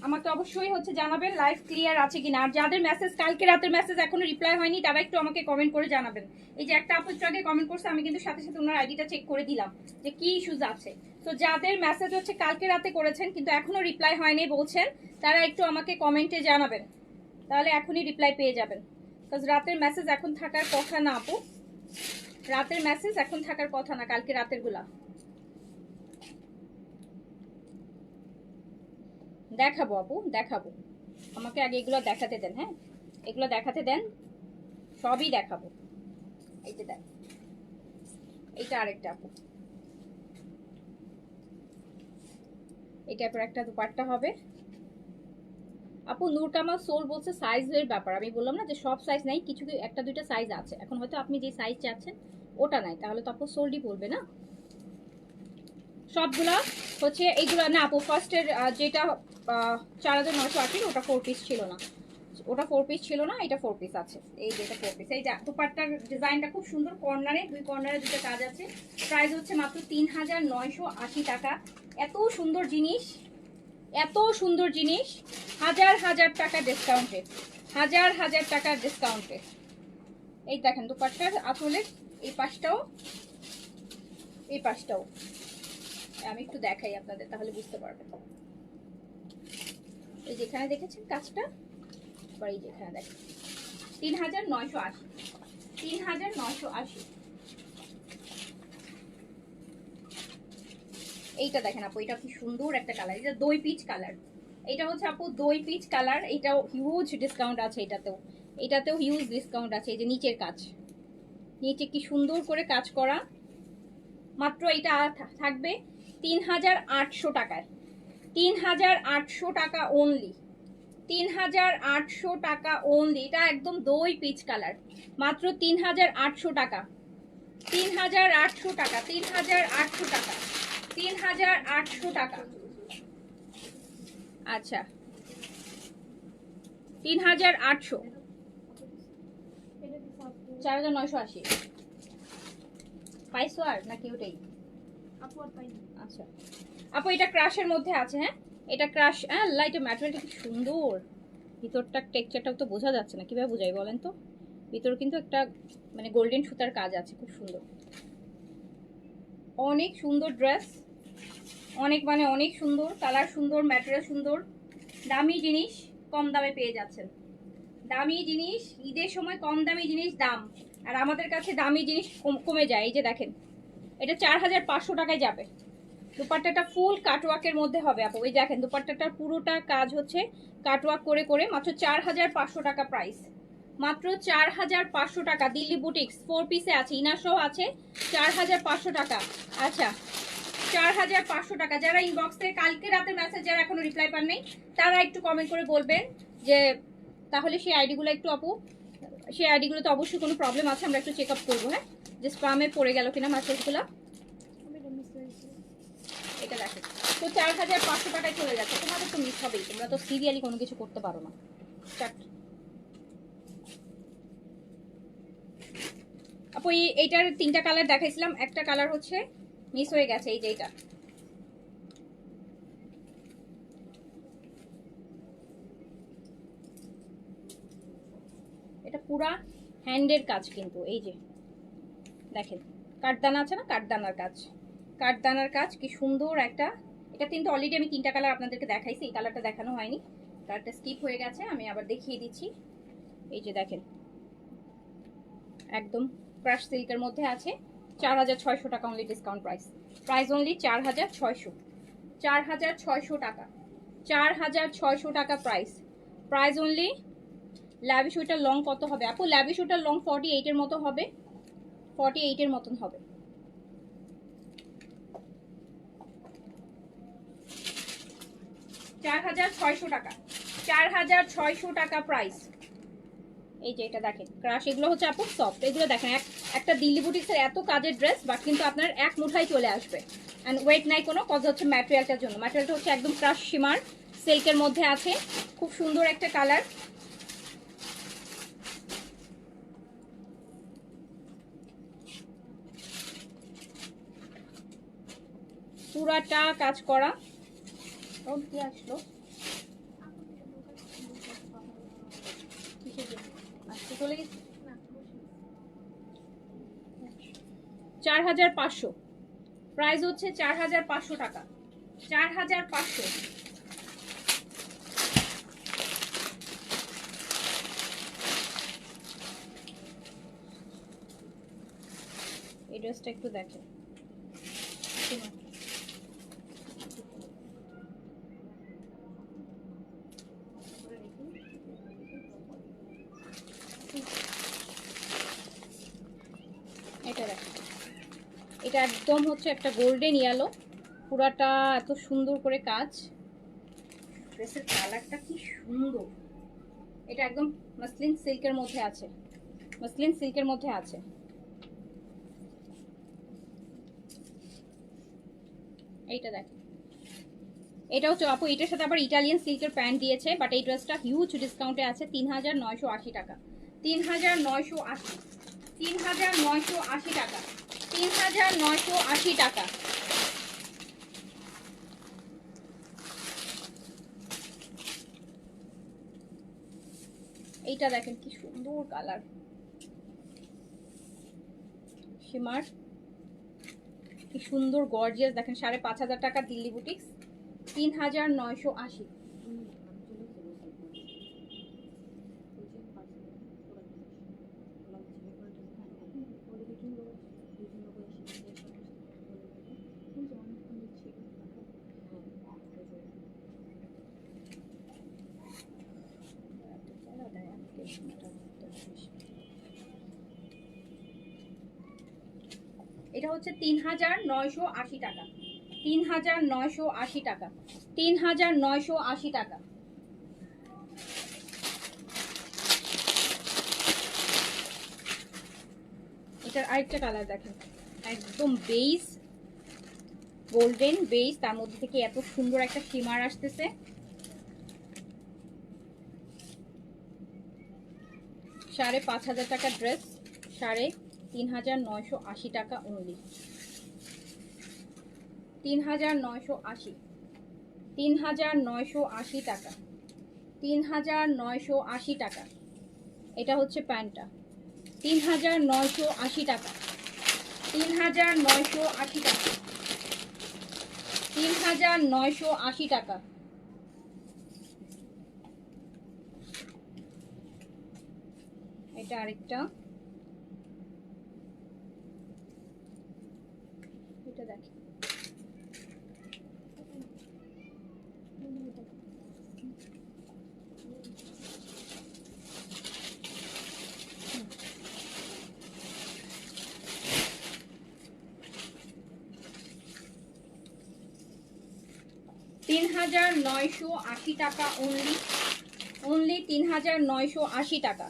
আমাকে অবশ্যই হচ্ছে জানাবেন লাইভ ক্লিয়ার আছে কিনা। আর যাদের মেসেজ কালকে রাতের মেসেজ এখনো রিপ্লাই হয়নি তারা একটু আমাকে কমেন্ট করে জানাবেন। এই যে একটা আপু একটু আগে কমেন্ট করছে, আমি কিন্তু সাথে সাথে ওনার আইডিটা চেক করে দিলাম যে কি ইস্যুজ আছে। তো যাদের মেসেজ হচ্ছে কালকে রাতে করেছেন কিন্তু এখনো রিপ্লাই হয়নি বলছেন, তারা একটু আমাকে কমেন্টে জানাবেন, তাহলে এখনই রিপ্লাই পেয়ে যাবেন। বিকজ রাতের মেসেজ এখন থাকার কথা না আপু, রাতের মেসেজ এখন থাকার কথা না, কালকে রাতের গুলা। দেখাবো আপু দেখাবো, আমাকে আগে এগুলো দেখাতে দেন, হ্যাঁ এগুলো দেখাতে দেন, সবই দেখাবো। এই যে দেখ, এইটা আরেকটা আপু, এই টাইপের একটা দুপাট্টা হবে আপু। নূর কামাল সোল বলছে সাইজের ব্যাপার, আমি বললাম না যে সব সাইজ নাই, কিছু একটা দুইটা সাইজ আছে। এখন হয়তো আপনি যে সাইজ চাচ্ছেন ওটা নাই, তাহলে তো আপু সোলডি বলবে না। সবগুলা হচ্ছে এইগুলা না আপু, ফার্স্টের যেটা 4980 ওটা 4 পিস ছিল না, ওটা 4 পিস ছিল না, এটা 4 পিস আছে। এই যে এটা 4 পিস। এই যে দুপাট্টার ডিজাইনটা খুব সুন্দর, কর্নারে দুই কর্নারে দুটো কাজ আছে। প্রাইস হচ্ছে মাত্র 3980 টাকা। এত সুন্দর জিনিস, এত সুন্দর জিনিস, হাজার হাজার টাকা ডিসকাউন্টে, হাজার হাজার টাকার ডিসকাউন্টে। এই দেখেন দুপাট্টার আসলে এই পাশটাও, এই পাশটাও আমি একটু দেখাই আপনাদের, তাহলে বুঝতে পারবেন। এই যেখানে দেখেছেন কাজটা, আবার এই যেখানে দেখেন 3980, 3980। এইটা দেখেন আপু, এটা কি সুন্দর একটা কালার, এটা দই পিচ কালার। এটা হচ্ছে আপু দই পিচ কালার, এটাও হিউজ ডিসকাউন্ট আছে এটাতেও, এটাতেও হিউজ ডিসকাউন্ট আছে। এই যে নিচের কাজ, নিচে কি সুন্দর করে কাজ করা, মাত্র এটা থাকবে 3800 টাকায়, 3800 টাকা অনলি, 3800 টাকা অনলি। এটা একদম দই পিচ কালার, মাত্র 3800 টাকা, 3800 টাকা, 3800 টাকা, 3800 টাকা। আচ্ছা 3800, 4980 পাইছো আর নাকি ওটাই? আচ্ছা আপু এটা ক্রাশের মধ্যে আছে, হ্যাঁ এটা ক্রাশ, হ্যাঁ লাইট ম্যাটেরিয়ালটা কি সুন্দর, ভিতরটা টেক্সচারটাও তো বোঝা যাচ্ছে না, কিভাবে বোঝাই বলেন তো। ভিতরে কিন্তু একটা মানে গোল্ডেন সুতার কাজ আছে, খুব সুন্দর, অনেক সুন্দর ড্রেস, অনেক মানে অনেক সুন্দর, কালার সুন্দর, ম্যাটেরিয়াল সুন্দর, দামি জিনিস কম দামে পেয়ে যাচ্ছেন। দামি জিনিস ঈদের সময়, কম দামি জিনিস দাম, আর আমাদের কাছে দামি জিনিস কমে যায়। এই যে দেখেন এটা 4500 টাকায় যাবে। দুপাট্টাটা ফুল কাটওয়ার্কের মধ্যে হবে আপু। এই দেখেন দুপাট্টাটার পুরোটা কাজ হচ্ছে কাটওয়ার্ক করে করে, মাত্র 4500 টাকা প্রাইস, মাত্র 4500 টাকা। দিল্লি বুটিক্স 4 পিসে আছে, ইনার সহ আছে, 4500 টাকা। আচ্ছা 4500 টাকা। যারা ইনবক্সে কালকে রাতে মেসেজ যারা এখনো রিপ্লাই পান নাই তারা একটু কমেন্ট করে বলবেন যে তাহলে সেই আইডিগুলো একটু আপু, সেই আইডিগুলো তো অবশ্যই কোনো প্রবলেম আছে, আমরা একটু চেক আপ করবো, হ্যাঁ যে স্পামে পড়ে গেল কিনা মেসেজগুলো। এটা দেখো তো 4500 টাকায় চলে যাচ্ছে, তোমাদের তো মিস হবেই, তোমরা তো সিরিয়ালি কোনো কিছু করতে পারো না। আপু এইটার 3টা কালার দেখাইছিলাম, একটা কালার হচ্ছে মিস হয়ে গেছে, এই যে এটা। এটা পুরা হ্যান্ডের কাজ কিন্তু, এই যে দেখেন কাঠদানা আছে না, কাঠদানার কাজ, কাঠদানার কাজ কি সুন্দর একটা। এটা কিন্তু অলরেডি আমি 3টা কালার আপনাদেরকে দেখাইছি, এই কালারটা দেখানো হয়নি, কালারটা স্কিপ হয়ে গেছে, আমি আবার দেখিয়ে দিচ্ছি। এই যে দেখেন একদম ক্রাশ সিল্কের মধ্যে আছে, 4600 টাকা only discount price, price only 4600, 4600 টাকা, 4600 টাকা প্রাইস, প্রাইস অনলি। ল্যাভিশ ওইটার লং কত হবে আপু? ল্যাভিশ ওইটার লং 48 এর মতো হবে, 48 এর মতন হবে। টাকা, 4600 টাকা প্রাইস। এই যে এটা দেখেন ক্রাশ, এগুলো হচ্ছে আপু সফট, এগুলো দেখেন একটা দিল্লি বুটিক্সের এত কাজের ড্রেস, বাট কিন্তু আপনার এক মুঠায় চলে আসবে, অ্যান্ড ওয়েট নাই কোনো, কজ হচ্ছে ম্যাটেরিয়ালটার জন্য। ম্যাটেরিয়ালটা হচ্ছে একদম ক্রাশ শিমার সিল্কের মধ্যে আছে, খুব সুন্দর একটা কালার। পুরাটা কাজ করা। ওর কি আসলো? আজকে চলে গেছে 4500, প্রাইস হচ্ছে 4500 টাকা, 4500। এই ড্রেসটা একটু দেখেন, এটা দেখেন, এটা একদম হচ্ছে একটা গোল্ডেন ইয়েলো, পুরাটা এত সুন্দর করে কাজ। ড্রেসের কালারটা কি সুন্দর। এটা একদম মসলিন সিল্কের মধ্যে আছে, মসলিন সিল্কের মধ্যে আছে। এইটা দেখেন, এটা হচ্ছে আপু এটার সাথে আবার ইটালিয়ান সিল্কের প্যান্ট দিয়েছে, বাট এই ড্রেসটা হিউজ ডিসকাউন্টে আছে 3980 টাকা, 3980, 3980 টাকা, 3980 টাকা। এইটা দেখেন কি সুন্দর কালার, শিমার, কি সুন্দর গর্জিয়াস। দেখেন 5500 টাকা দিল্লি বুটিক্স, 3980। এটা হচ্ছে 3980 টাকা, 3980 টাকা, 3980 টাকা। এটার আরেকটা কালার দেখেন, একদম বেজ গোল্ডেন বেজ, তার মধ্যে থেকে এত সুন্দর একটা শিমার আসতেছে। সাড়ে 5000 টাকা ড্রেস, 3980 টাকা অনলি, 3980, 3980 টাকা, 3980 টাকা। এটা হচ্ছে প্যান্টটা, 3980 টাকা, 3980 টাকা, 3980 টাকা। এটা আরেকটা, এটা দেখেন, 3980 টাকা অনলি, অনলি 3980 টাকা।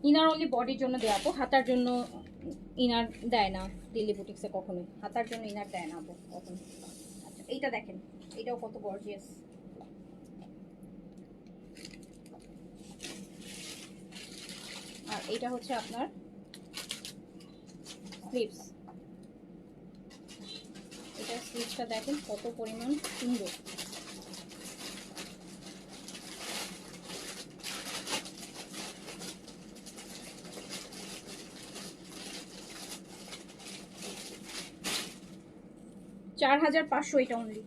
ইনার অনলি বডির জন্য দেয় আপু, হাতার জন্য ইনার দেয় না দিল্লি বুটিক্সে কখনোই, হাতার জন্য ইনার দেয় না আপু কখনো। আচ্ছা এইটা দেখেন, এটাও কত গর্জিয়াস। আর এটা হচ্ছে আপনার স্লিভস, এটা স্লিভসটা দেখেন কত পরিমাণ সুন্দর। $4500 এটা অনলি,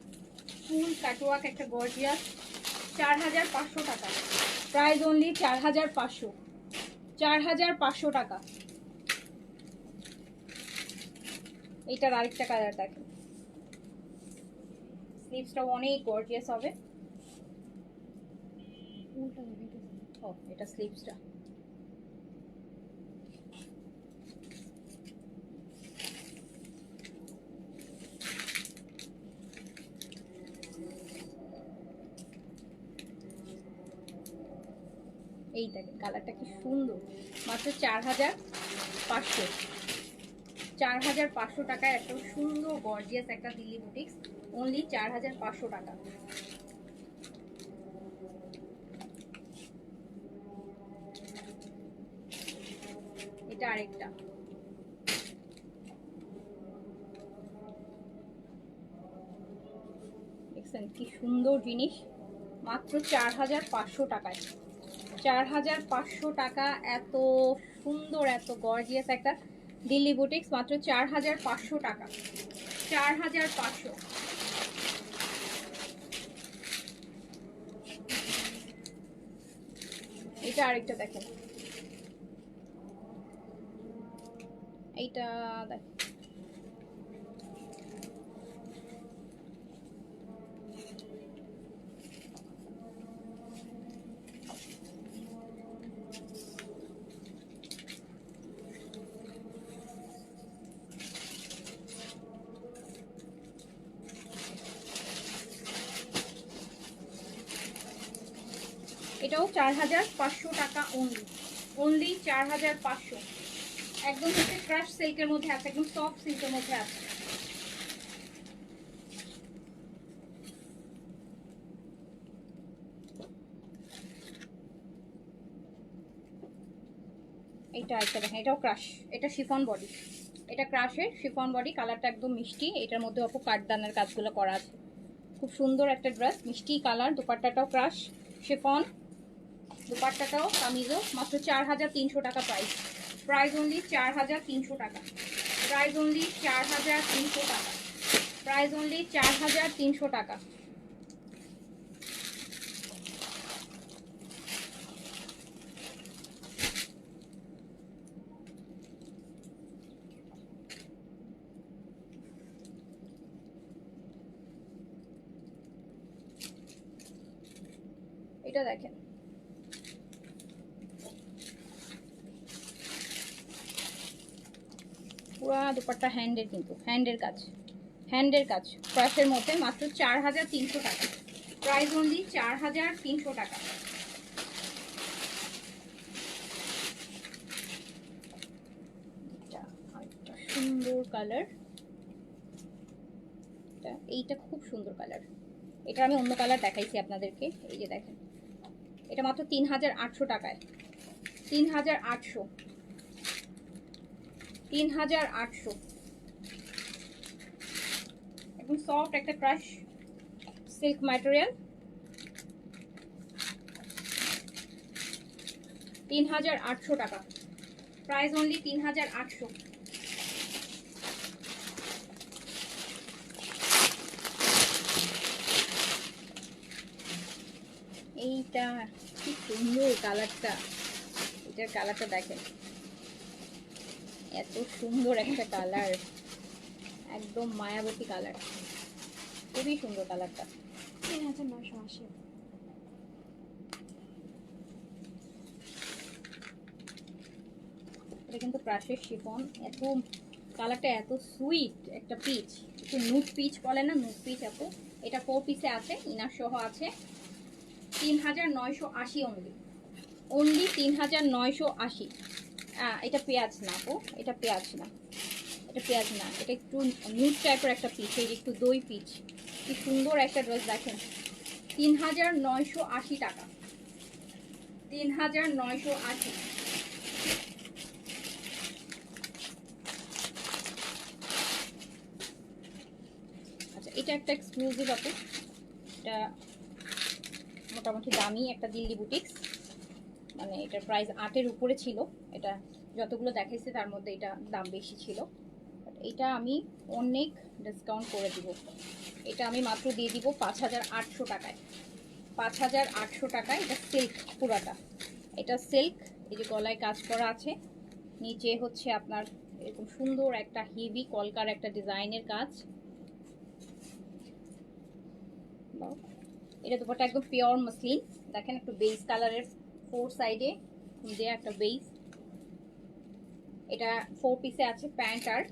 ফুল কাটওয়ার্ক একটা গর্জিয়াস, 4500 টাকা প্রাইস অনলি, 4500, 4500 টাকা। এইটার আরেকটা কালার দেখেন, স্লিভসটাও অনেক গর্জিয়াস হবে। ও এটা স্লিভসটা, এই দেখেন কালারটা কি সুন্দর, মাত্র 4500, 4500 টাকায় এত সুন্দর গর্জিয়াস একটা দিল্লি বুটিক্স, অনলি 4500 টাকা। এটা আরেকটা। দেখছেন কি সুন্দর জিনিস, মাত্র 4500 টাকায়। 4500 টাকা, এত সুন্দর এত গর্জিয়াস একটা দিল্লি বুটিক্স, মাত্র 4500 টাকা। 4500। এটা আরেকটা দেখেন, এইটা দেখ, এটাও 4500 টাকা অনলি, অনলি 4500। একদম হচ্ছে ক্রাশ সিল্কের মধ্যে আছে, একদম সফট সিল্কের মধ্যে আছে। এইটা একটা দেখেন, এটাও ক্রাশ, এটা শিফন বডি, এটা ক্রাশের শিফন বডি, কালারটা একদম মিষ্টি। এটার মধ্যে অপু কাঠদানের কাজগুলো করা আছে, খুব সুন্দর একটা ড্রেস, মিষ্টি কালার। দোপাট্টাটাও ক্রাশ শিফন, দোপাট্টাটাও কামিজও, মাত্র 4300 টাকা প্রাইস। প্রাইস অনলি 4300 টাকা। প্রাইস অনলি 4300 টাকা। প্রাইস অনলি 4300 টাকা। এটা দেখেন, পুরা দুপাট্টা হ্যান্ডের, কিন্তু হ্যান্ডের কাজ, হ্যান্ডের কাজ ক্রাশের মধ্যে, মাত্র 4300 টাকা। প্রাইস অনলি 4300 টাকা। সুন্দর কালার, এইটা খুব সুন্দর কালার। এটা আমি অন্য কালার দেখাইছি আপনাদেরকে, এই যে দেখেন, এটা মাত্র 3800 টাকায়। 3800, 3800। একদম সফট একটা ক্রাশ সিল্ক ম্যাটেরিয়াল, 3800 টাকা। Price only 3800। এইটা কি সুন্দর কালারটা, এটার কালারটা দেখেন, এত সুন্দর একটা কালার, একদম মায়াবতী কালার, খুবই সুন্দর কালারটা। 3980। এটা কিন্তু ক্রাশের শিফন, এত কালারটা এত সুইট একটা পিচ, একটু নুট পিচ বলে না, নুট পিচ এত। এটা 4 পিসে আছে, ইনার সহ আছে। 3980 অনলি, অনলি 3980। এটা পেঁয়াজ না আপু, এটা পেঁয়াজ না, এটা পেঁয়াজ না, এটা একটু নিউড টাইপের একটা পিচ, এই একটু দই পিচ। কি সুন্দর একটা ড্রেস দেখেন, 3980 টাকা। 3980। আচ্ছা, এটা একটা এক্সক্লুসিভ আপু, এটা মোটামুটি দামি একটা দিল্লি বুটিক্স, মানে এটার প্রাইস 8-এর উপরে ছিল। এটা যতগুলো দেখাইছে তার মধ্যে এটা দাম বেশি ছিল, বাট এটা আমি অনেক ডিসকাউন্ট করে দিব। এটা আমি মাত্র দিয়ে দিব 5800 টাকায়। 5800 টাকায়। এটা সিল্ক পুরাটা, এটা সিল্ক, এই যে গলায় কাজ করা আছে, নিচে হচ্ছে আপনার এরকম সুন্দর একটা হেভি কলকার একটা ডিজাইনের কাজ। এটা দুপাটা একদম পিওর মসলিন, দেখেন একটু বেজ কালারের, 4 সাইডে দেয়া একটা বেজ। এটা 4 পিসে আছে প্যান্ট, আর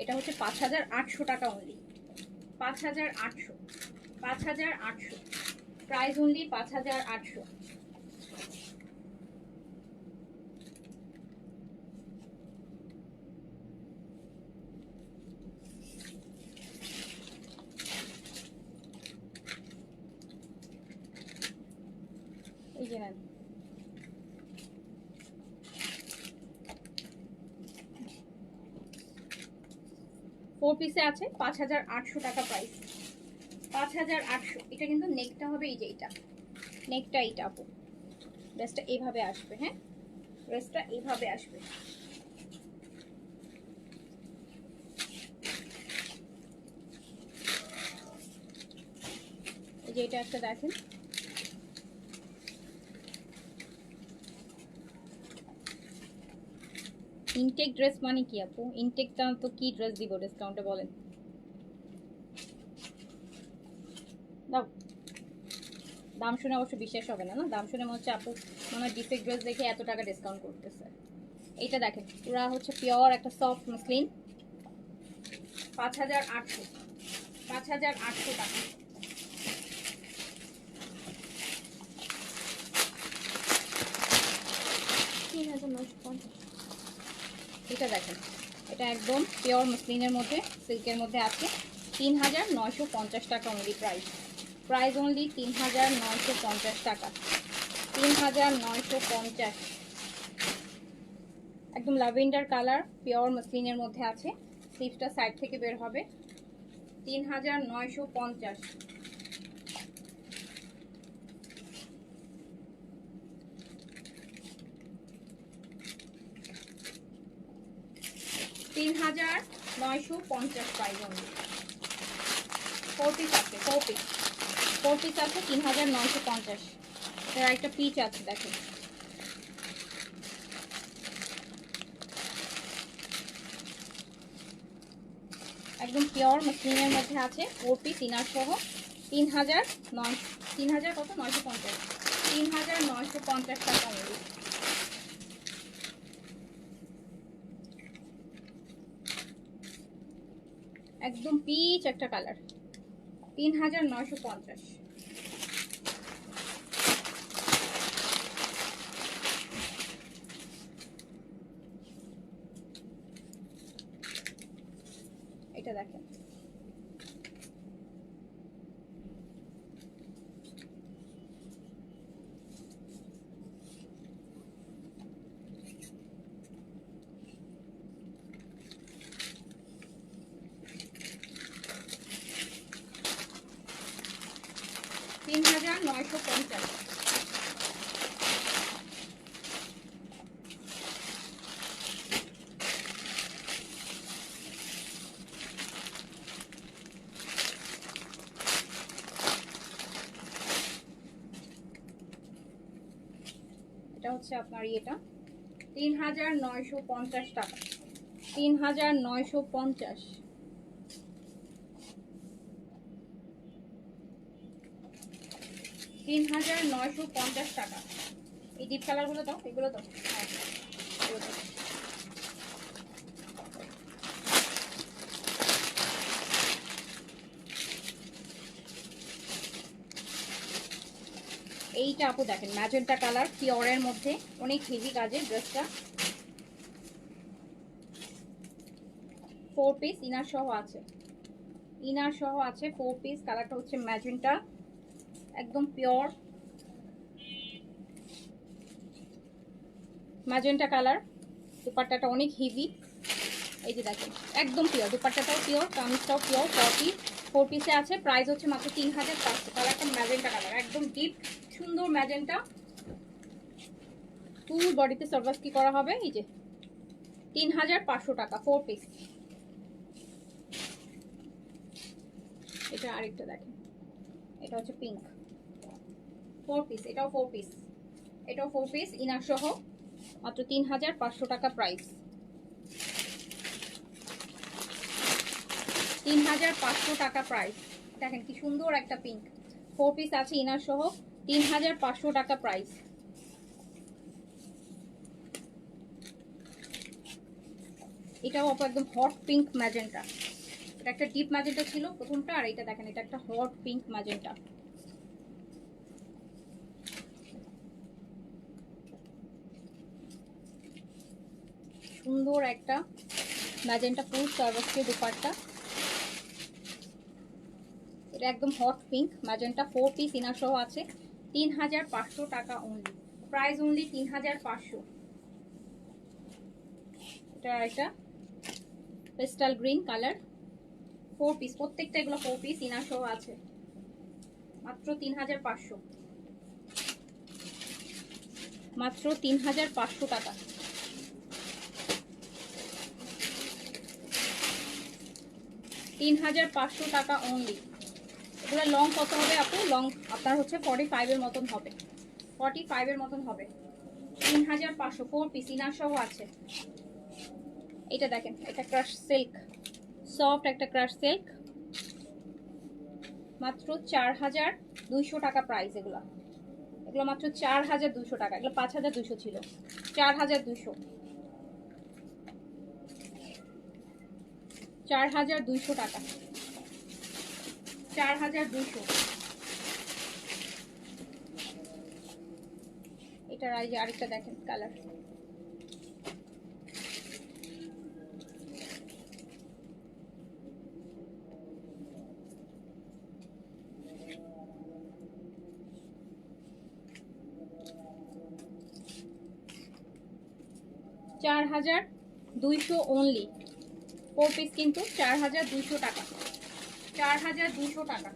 এটা হচ্ছে 5800 টাকা অনলি। 5800, 5800। Price only 5800। এই যে নেন, 4 পিসে আছে 5800 টাকা প্রাইস, 5800। এটা কিন্তু নেকটা হবে এই যে এটা, নেকটা এইটা আপু, ড্রেসটা এইভাবে আসবে। হ্যাঁ, ড্রেসটা এইভাবে আসবে। এই যে এটা একটা দেখেন, ইনটেক ড্রেস মানে কি আপু? ইনটেকটা তো কি ড্রেস দিব ডিসকাউন্টে বলেন? দাও, দাম শুনে অবশ্য বিশ্বাস হবে না, না দাম শুনে মনে হচ্ছে আপু মনে হয় ডিফেক্ট ড্রেস দেখে এত টাকা ডিসকাউন্ট করতেছে। এইটা দেখেন পুরা হচ্ছে পিওর একটা সফট মসলিন, 5800, 5800 টাকা। এটা দেখেন, এটা একদম পিওর মসলিনের মধ্যে, সিল্কের মধ্যে আছে, 3950 টাকা অনলি প্রাইস, প্রাইস অনলি 3950 টাকা, 3950। একদম ল্যাভেন্ডার কালার, পিওর মসলিনের মধ্যে আছে, স্লিভসটা সাইড থেকে বের হবে, 3950। $3950 প্রাইস অনলি। 4 পিস আছে, 4 পিস, 4 পিস আছে 3950। এর একটা পিচ আছে দেখেন, একদম পিওর মসলিনের মধ্যে আছে, 4 পিস ইনার সহ, 3000 কত 950, 3950 টাকা অনলি। একদম পিচ একটা কালার, 3950। এটা দেখেন, $3950। এটা হচ্ছে আপনার ইয়েটা, 3950 টাকা, 3950। 3950 টাকা। এই ডিপ কালার গুলো দাও, এগুলো দাও, হ্যাঁ এগুলো দাও। এইটা আপু দেখেন ম্যাজেন্টা কালার, পিওরের মধ্যে, অনেক হেভি কাজের ড্রেসটা, 4 পিস ইনার সহ আছে, ইনার সহ আছে 4 পিস। কালারটা হচ্ছে ম্যাজেন্টা, একদম পিওর ম্যাজেন্টা কালার। দুপাট্টাটা অনেক হেভি, এই যে দেখেন একদম পিওর, দুপাট্টাটাও পিওর, কামিজটাও পিওর। 4 পিসে আছে, প্রাইস হচ্ছে মাত্র 3500। কালারটা ম্যাজেন্টা কালার, একদম ডিপ সুন্দর ম্যাজেন্টা, ফুল বডিতে সার্ভাস কি করা হবে। এই যে 3500 টাকা 4 পিস। এটা আরেকটা দেখেন, এটা হচ্ছে পিঙ্ক, 4 পিস, এটাও 4 পিস, এটাও 4 পিস ইনার সহ, মাত্র 3500 টাকা প্রাইস, 3500 টাকা প্রাইস। দেখেন কি সুন্দর একটা পিঙ্ক, 4 পিস আছে ইনার সহ, 3500 টাকা প্রাইস। এটাও একদম হট পিঙ্ক ম্যাজেন্টা, এটা একটা ডিপ ম্যাজেন্টা ছিল প্রথমটা, আর এটা দেখেন এটা একটা হট পিঙ্ক ম্যাজেন্টা। সুন্দর একটা ম্যাজেন্টা ফুল সার্ভাসকে দুপাট্টা, এটা একদম hot pink magenta, 4 piece inner সহ আছে, 3500 টাকা অনলি, প্রাইস অনলি 3500। এটা একটা পেস্টাল গ্রিন কালার, 4 পিস, প্রত্যেকটা এগুলো 4 পিস ইনার সহ আছে, মাত্র 3500, মাত্র 3500 টাকা। 3500 টাকা অনলি। এগুলো লং কত হবে আপু? লং আপনার হচ্ছে 45 এর মতন হবে, 45 এর মতন হবে। 3500, 4 পিস ইনার সহ আছে। এটা দেখেন, এটা ক্রাশ সিল্ক, সফট একটা ক্রাশ সিল্ক, মাত্র 4200 টাকা প্রাইস। এগুলো এগুলো মাত্র 4200 টাকা। এগুলো 5200 ছিল, 4200, 4200 টাকা, 4200। এটার আরেকটা দেখেন কালার, $4200 অনলি। 4 পিস কিন্তু 4200 টাকা, 4200 টাকা।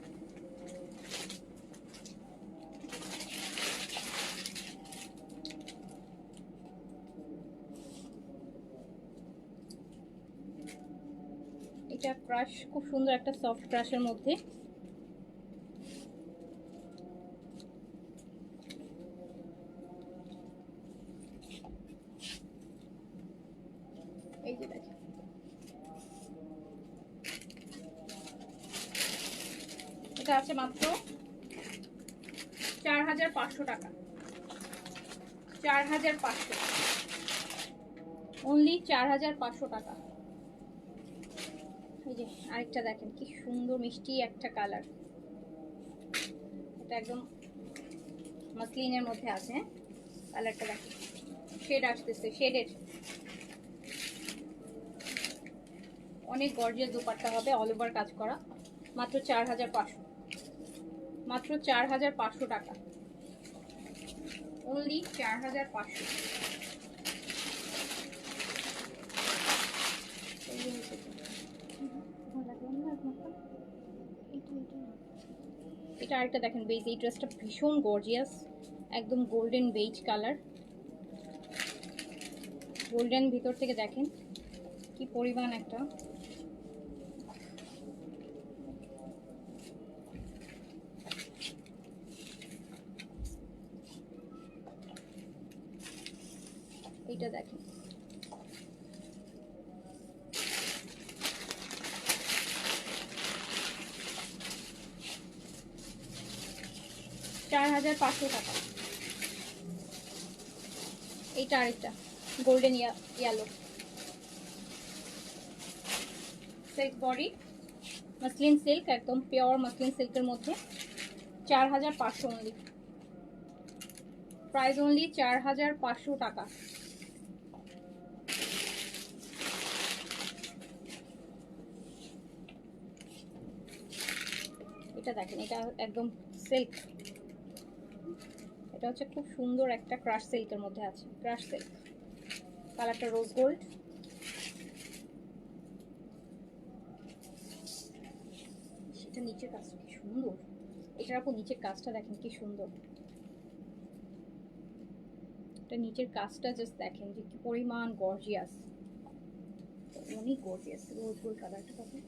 এটা ক্রাশ, খুব সুন্দর একটা সফট ক্রাশের মধ্যে। এই যে দেখেন, এটা আছে মাত্র 4500 টাকা, 4500 অনলি, 4500 টাকা। এই যে আরেকটা দেখেন, কি সুন্দর মিষ্টি একটা কালার। এটা একদম মাসলিনের মধ্যে আছে, কালারটা দেখেন, শেড আসতেছে, শেডের অনেক গর্জিয়াস দোপাট্টা হবে, অল ওভার কাজ করা, মাত্র 4500, মাত্র 4500 টাকা অনলি, 4500। এটা আরেকটা দেখেন বেজ, এই ড্রেসটা ভীষণ গর্জিয়াস, একদম গোল্ডেন বেজ কালার, গোল্ডেন ভিতর থেকে দেখেন কি পরিমাণ একটা, এইটা দেখেন, $4500 টাকা। এইটা আরেকটা golden yellow silk body, muslin silk, একদম পিওর মাসলিন সিল্কের মধ্যে, 4500 অনলি, প্রাইস অনলি 4500 টাকা। এটা দেখেন, এটা একদম সিল্ক, এটা হচ্ছে খুব সুন্দর একটা ক্রাশ সিল্কের মধ্যে আছে, ক্রাশ সিল্ক, কালারটা রোজ গোল্ড। সেটা নিচের কাজটা কি সুন্দর, এটার আপু নিচের কাজটা দেখেন কি সুন্দর, এটা নিচের কাজটা জাস্ট দেখেন যে কি পরিমাণ গর্জিয়াস, অনেক গর্জিয়াস, রোজ গোল্ড কালারটা পাবেন।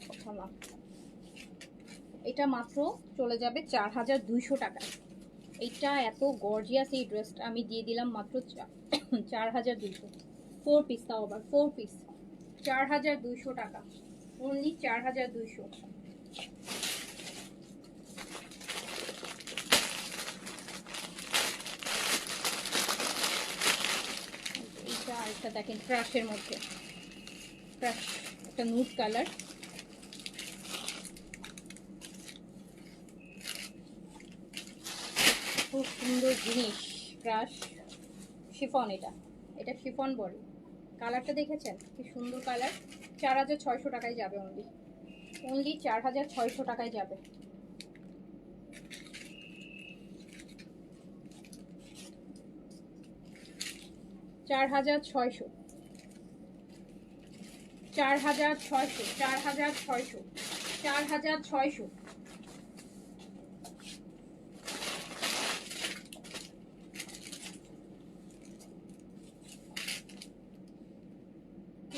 কথা না, এটা মাত্র চলে যাবে 4200 টাকায়। এইটা এত গর্জিয়াস এই ড্রেসটা আমি দিয়ে দিলাম মাত্র 4200, 4 পিস, তাও আবার 4 পিস, 4200 টাকা অনলি, 4200। এইটা আরেকটা দেখেন ক্রাশের মধ্যে, ক্রাশ একটা নুড কালার, খুব সুন্দর জিনিস, ক্রাশ শিফন, এটা এটা শিফন বডি, কালারটা দেখেছেন কি সুন্দর কালার, 4600 টাকায় যাবে অনলি, অনলি 4600 টাকায় যাবে। $4600 4,600, 4,600, 4,600।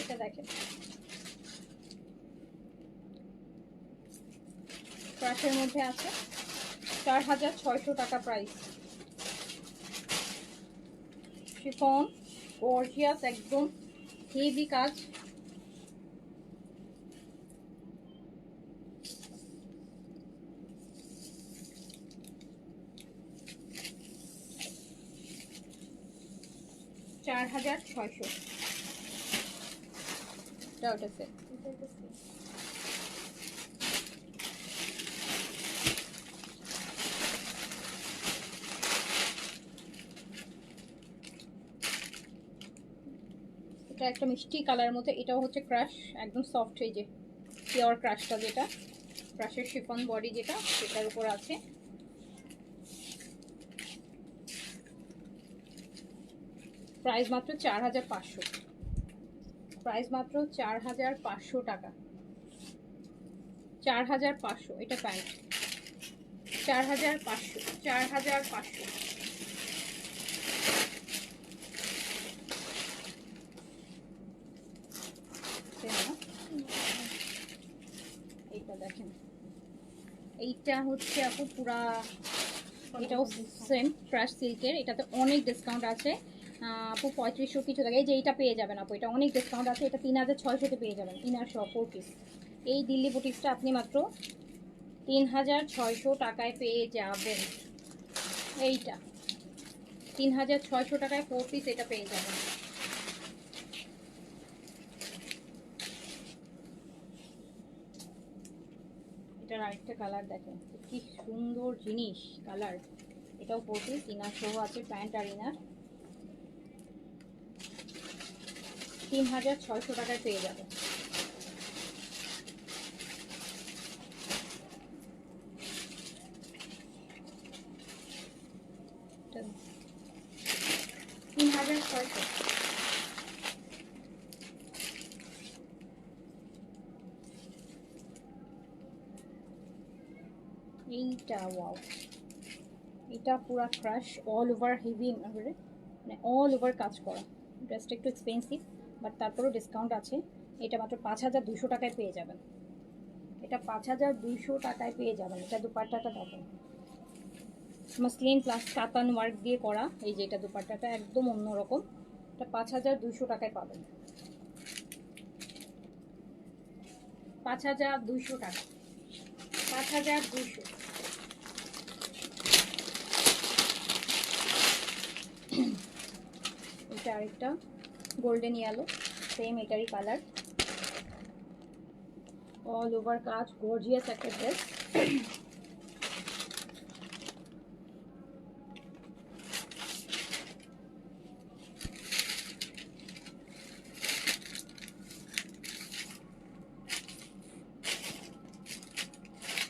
এটা দেখেন ক্রাশের মধ্যে আছে, 4,600 টাকা প্রাইস। শিফন গর্জিয়াস, একদম হেভি কাজ। $4,600। ওটা সেট। এটা একটা মিষ্টি কালারের মধ্যে, এটাও হচ্ছে ক্রাশ, একদম সফট, এই যে পিওর ক্রাশটা, যেটা ক্রাশের শিফন বডি যেটা সেটার উপর আছে। প্রাইস মাত্র 4,500, প্রাইস মাত্র 4,500 টাকা, 4,500। এটা প্যান্ট 4,500, 4,500। এইটা দেখেন, এইটা হচ্ছে আপু পুরা, এটাও সেম ক্রাশ সিল্কের, এটাতে অনেক ডিসকাউন্ট আছে আপু, 3500 কিছু টাকা। এই যে এইটা পেয়ে যাবেন আপু, এটা অনেক ডিসকাউন্ট আছে, এটা 3,600-তে পেয়ে যাবেন, ইনার সহ 4 পিস। এই দিল্লি বুটিক্সটা আপনি মাত্র 3,600 টাকায় পেয়ে যাবেন। এইটা 3,600 টাকায় 4 পিস এটা পেয়ে যাবেন। এটার আরেকটা কালার দেখেন, কি সুন্দর জিনিস কালার। এটাও 4 পিস, ইনার সহ আছে, প্যান্ট আর ইনার। 3,600 টাকায় পেয়ে যাবেন। এইটা ওয়াও, এটা পুরা ক্রাশ, অল ওভার হেভি, মানে অল ওভার কাজ করা। ড্রেসটা একটু এক্সপেন্সিভ, বাট তারপরেও ডিসকাউন্ট আছে। এটা মাত্র 5,200 টাকায় পেয়ে যাবেন। এটা 5,200 টাকায় পেয়ে যাবেন। এটা দুপাট্টাটা দেখেন, মাসলিন প্লাস কাতান ওয়ার্ক দিয়ে করা। এই যে এটা দুপাট্টাটা একদম অন্যরকম, এটা 5,200 টাকায় পাবেন। 5,200 টাকা, 5,200। এটা আরেকটা গোল্ডেন ইয়েলো, সেম এটারই কালার, অল ওভার কাজ, গর্জিয়াস একটা ড্রেস।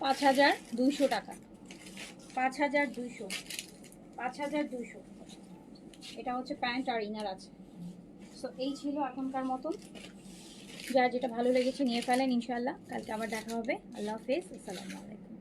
$5,200 টাকা, 5,200, 5,200। এটা হচ্ছে প্যান্ট আর ইনার আছে। সো এই ছিল এখনকার মতন, যার যেটা ভালো লেগেছে নিয়ে ফেলেন। ইনশাআল্লাহ কালকে আবার দেখা হবে। আল্লাহ হাফেজ, আসসালামু আলাইকুম।